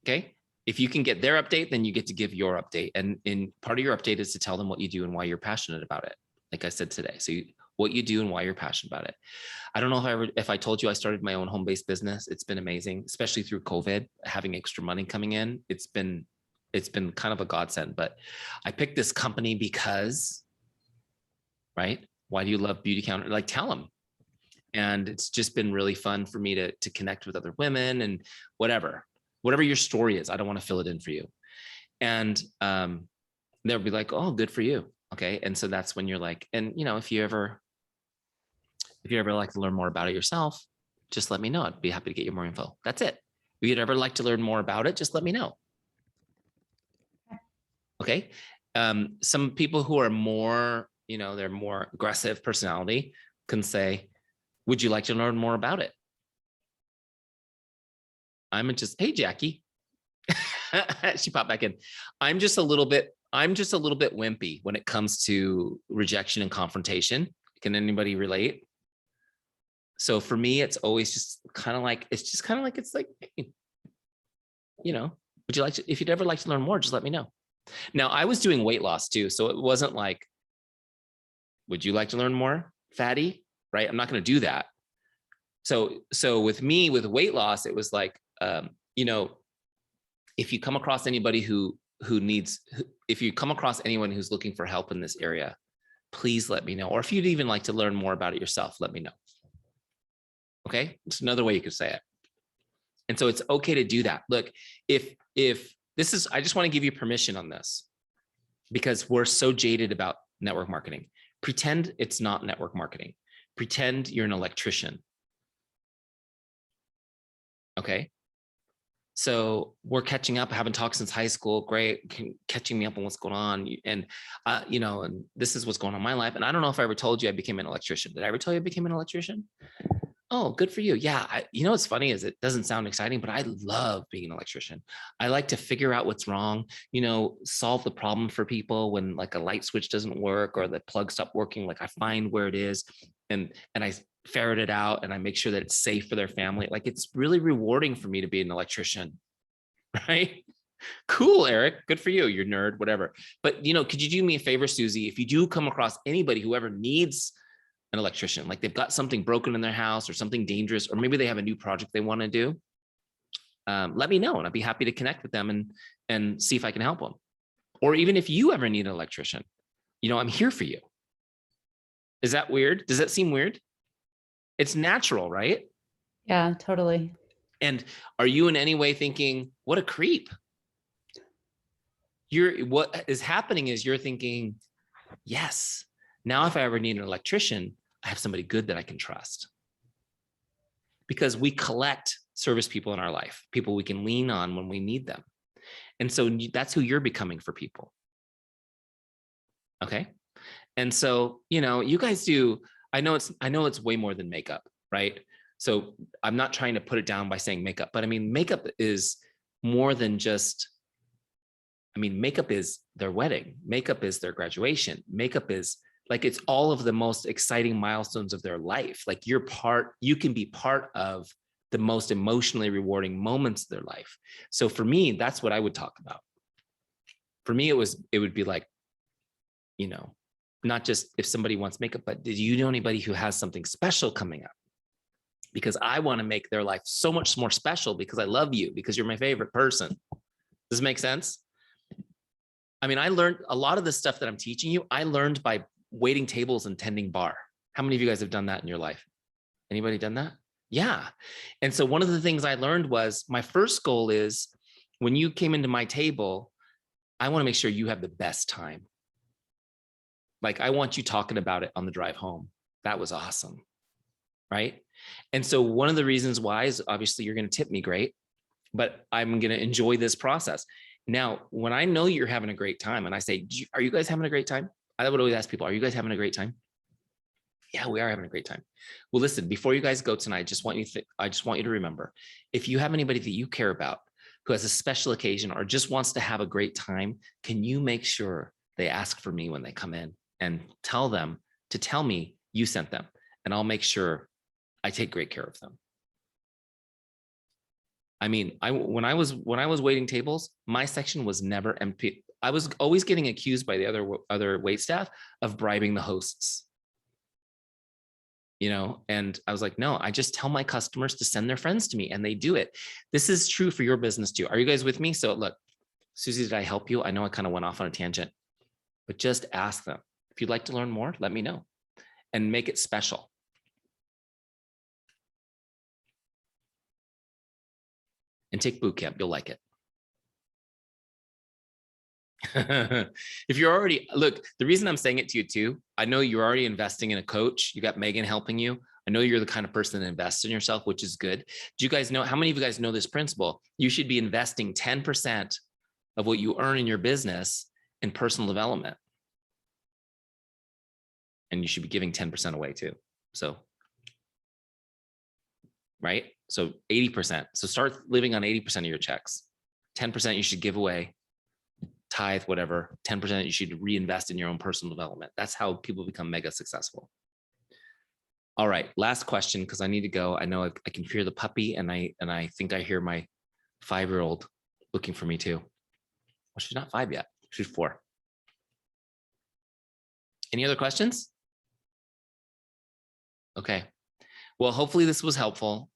Okay. If you can get their update, then you get to give your update. And part of your update is to tell them what you do and why you're passionate about it. Like I said today. So what you do and why you're passionate about it. I don't know if I told you I started my own home-based business. It's been amazing, especially through COVID, having extra money coming in. It's been kind of a godsend, but I picked this company because, right? Why do you love Beautycounter? Like, tell them. And it's just been really fun for me to connect with other women and whatever your story is. I don't want to fill it in for you. And they'll be like, oh, good for you. Okay. And so that's when you're like, and you know, if you ever like to learn more about it yourself, just let me know. I'd be happy to get you more info. That's it. If you'd ever like to learn more about it, just let me know. Okay. Some people who are more, you know, they're more aggressive personality can say, would you like to learn more about it? I'm just, hey, Jackie. She popped back in. I'm just a little bit wimpy when it comes to rejection and confrontation. Can anybody relate? So for me, it's always just kind of like, it's like, hey, you know, would you like to, if you'd ever like to learn more, just let me know. Now I was doing weight loss too. So it wasn't like, would you like to learn more, fatty? Right? I'm not going to do that. So with me, with weight loss, it was like, you know, if you come across anybody if you come across anyone who's looking for help in this area, please let me know. Or if you'd even like to learn more about it yourself, let me know. Okay. It's another way you could say it. And so it's okay to do that. Look, if this is, I just want to give you permission on this because we're so jaded about network marketing. Pretend it's not network marketing. Pretend you're an electrician. Okay. So we're catching up, haven't talked since high school. Great. Catching me up on what's going on. And, you know, and this is what's going on in my life. And I don't know if I ever told you I became an electrician. Did I ever tell you I became an electrician? Oh, good for you. Yeah. You know, what's funny is it doesn't sound exciting, but I love being an electrician. I like to figure out what's wrong, you know, solve the problem for people when like a light switch doesn't work or the plug stopped working. Like I find where it is and I ferret it out and I make sure that it's safe for their family. Like it's really rewarding for me to be an electrician, right? Cool, Eric. Good for you. You're a nerd, whatever. But, you know, could you do me a favor, Susie? If you do come across anybody who ever needs an electrician, like they've got something broken in their house or something dangerous, or maybe they have a new project they want to do, let me know and I'd be happy to connect with them and see if I can help them. Or even if you ever need an electrician, you know, I'm here for you. Is that weird? Does that seem weird? It's natural, right? Yeah, totally. And are you in any way thinking, what a creep? What is happening is you're thinking, yes, now if I ever need an electrician, I have somebody good that I can trust. Because we collect service people in our life, people we can lean on when we need them. And so that's who you're becoming for people. Okay. And so, you know, you guys do, I know it's way more than makeup, right? So I'm not trying to put it down by saying makeup, but I mean, makeup is more than just, I mean, makeup is their wedding. Makeup is their graduation. Makeup is like, it's all of the most exciting milestones of their life. Like you can be part of the most emotionally rewarding moments of their life. So for me, that's what I would talk about. For me, it would be like, you know, not just if somebody wants makeup, but did you know anybody who has something special coming up? Because I want to make their life so much more special because I love you, because you're my favorite person. Does it make sense? I mean, I learned a lot of the stuff that I'm teaching you, I learned by waiting tables and tending bar. How many of you guys have done that in your life? Anybody done that? Yeah. And so one of the things I learned was my first goal is when you came into my table, I want to make sure you have the best time. Like I want you talking about it on the drive home. That was awesome. Right. And so one of the reasons why is obviously you're going to tip me great, but I'm going to enjoy this process. Now, when I know you're having a great time and I say, are you guys having a great time? I would always ask people, are you guys having a great time? Yeah, we are having a great time. Well, listen, before you guys go tonight, I just want you to remember, if you have anybody that you care about who has a special occasion or just wants to have a great time, can you make sure they ask for me when they come in and tell them to tell me you sent them, and I'll make sure I take great care of them. I mean, when I was waiting tables, my section was never empty. I was always getting accused by the other wait staff of bribing the hosts. You know, and I was like, no, I just tell my customers to send their friends to me, and they do it. This is true for your business too. Are you guys with me? So look, Susie, did I help you? I know I kind of went off on a tangent, but just ask them. If you'd like to learn more, let me know and make it special. And take boot camp, you'll like it. If you're already, look, the reason I'm saying it to you too, I know you're already investing in a coach. You got Megan helping you. I know you're the kind of person that invests in yourself, which is good. Do you guys know, how many of you guys know this principle? You should be investing 10% of what you earn in your business in personal development. And you should be giving 10% away too. So, right? So 80%. So start living on 80% of your checks. 10% you should give away, tithe, whatever. 10% you should reinvest in your own personal development. That's how people become mega successful. All right, last question, because I need to go. I know I can hear the puppy, and I think I hear my 5-year-old looking for me too. Well, she's not 5 yet. She's 4. Any other questions? Okay. Well, hopefully this was helpful.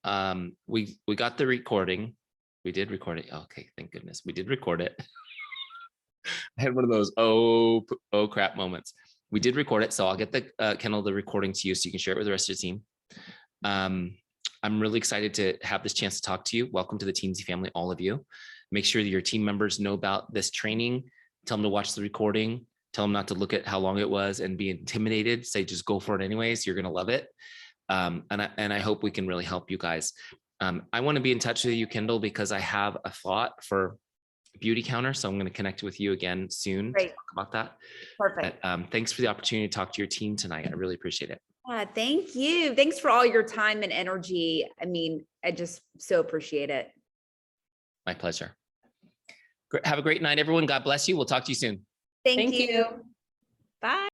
We got the recording. We did record it. Okay, thank goodness. We did record it. I had one of those oh crap moments. We did record it, so I'll get the Kendall the recording to you so you can share it with the rest of the team. I'm really excited to have this chance to talk to you. Welcome to the Teamzy family, all of you. Make sure that your team members know about this training. Tell them to watch the recording. Tell them not to look at how long it was and be intimidated. Say just go for it anyways. You're gonna love it. And I hope we can really help you guys. I want to be in touch with you, Kendall, because I have a thought for Beautycounter. So I'm going to connect with you again soon to talk about that. Perfect. But, thanks for the opportunity to talk to your team tonight. I really appreciate it. Thank you. Thanks for all your time and energy. I mean, I just so appreciate it. My pleasure. Have a great night, everyone. God bless you. We'll talk to you soon. Thank you. Bye.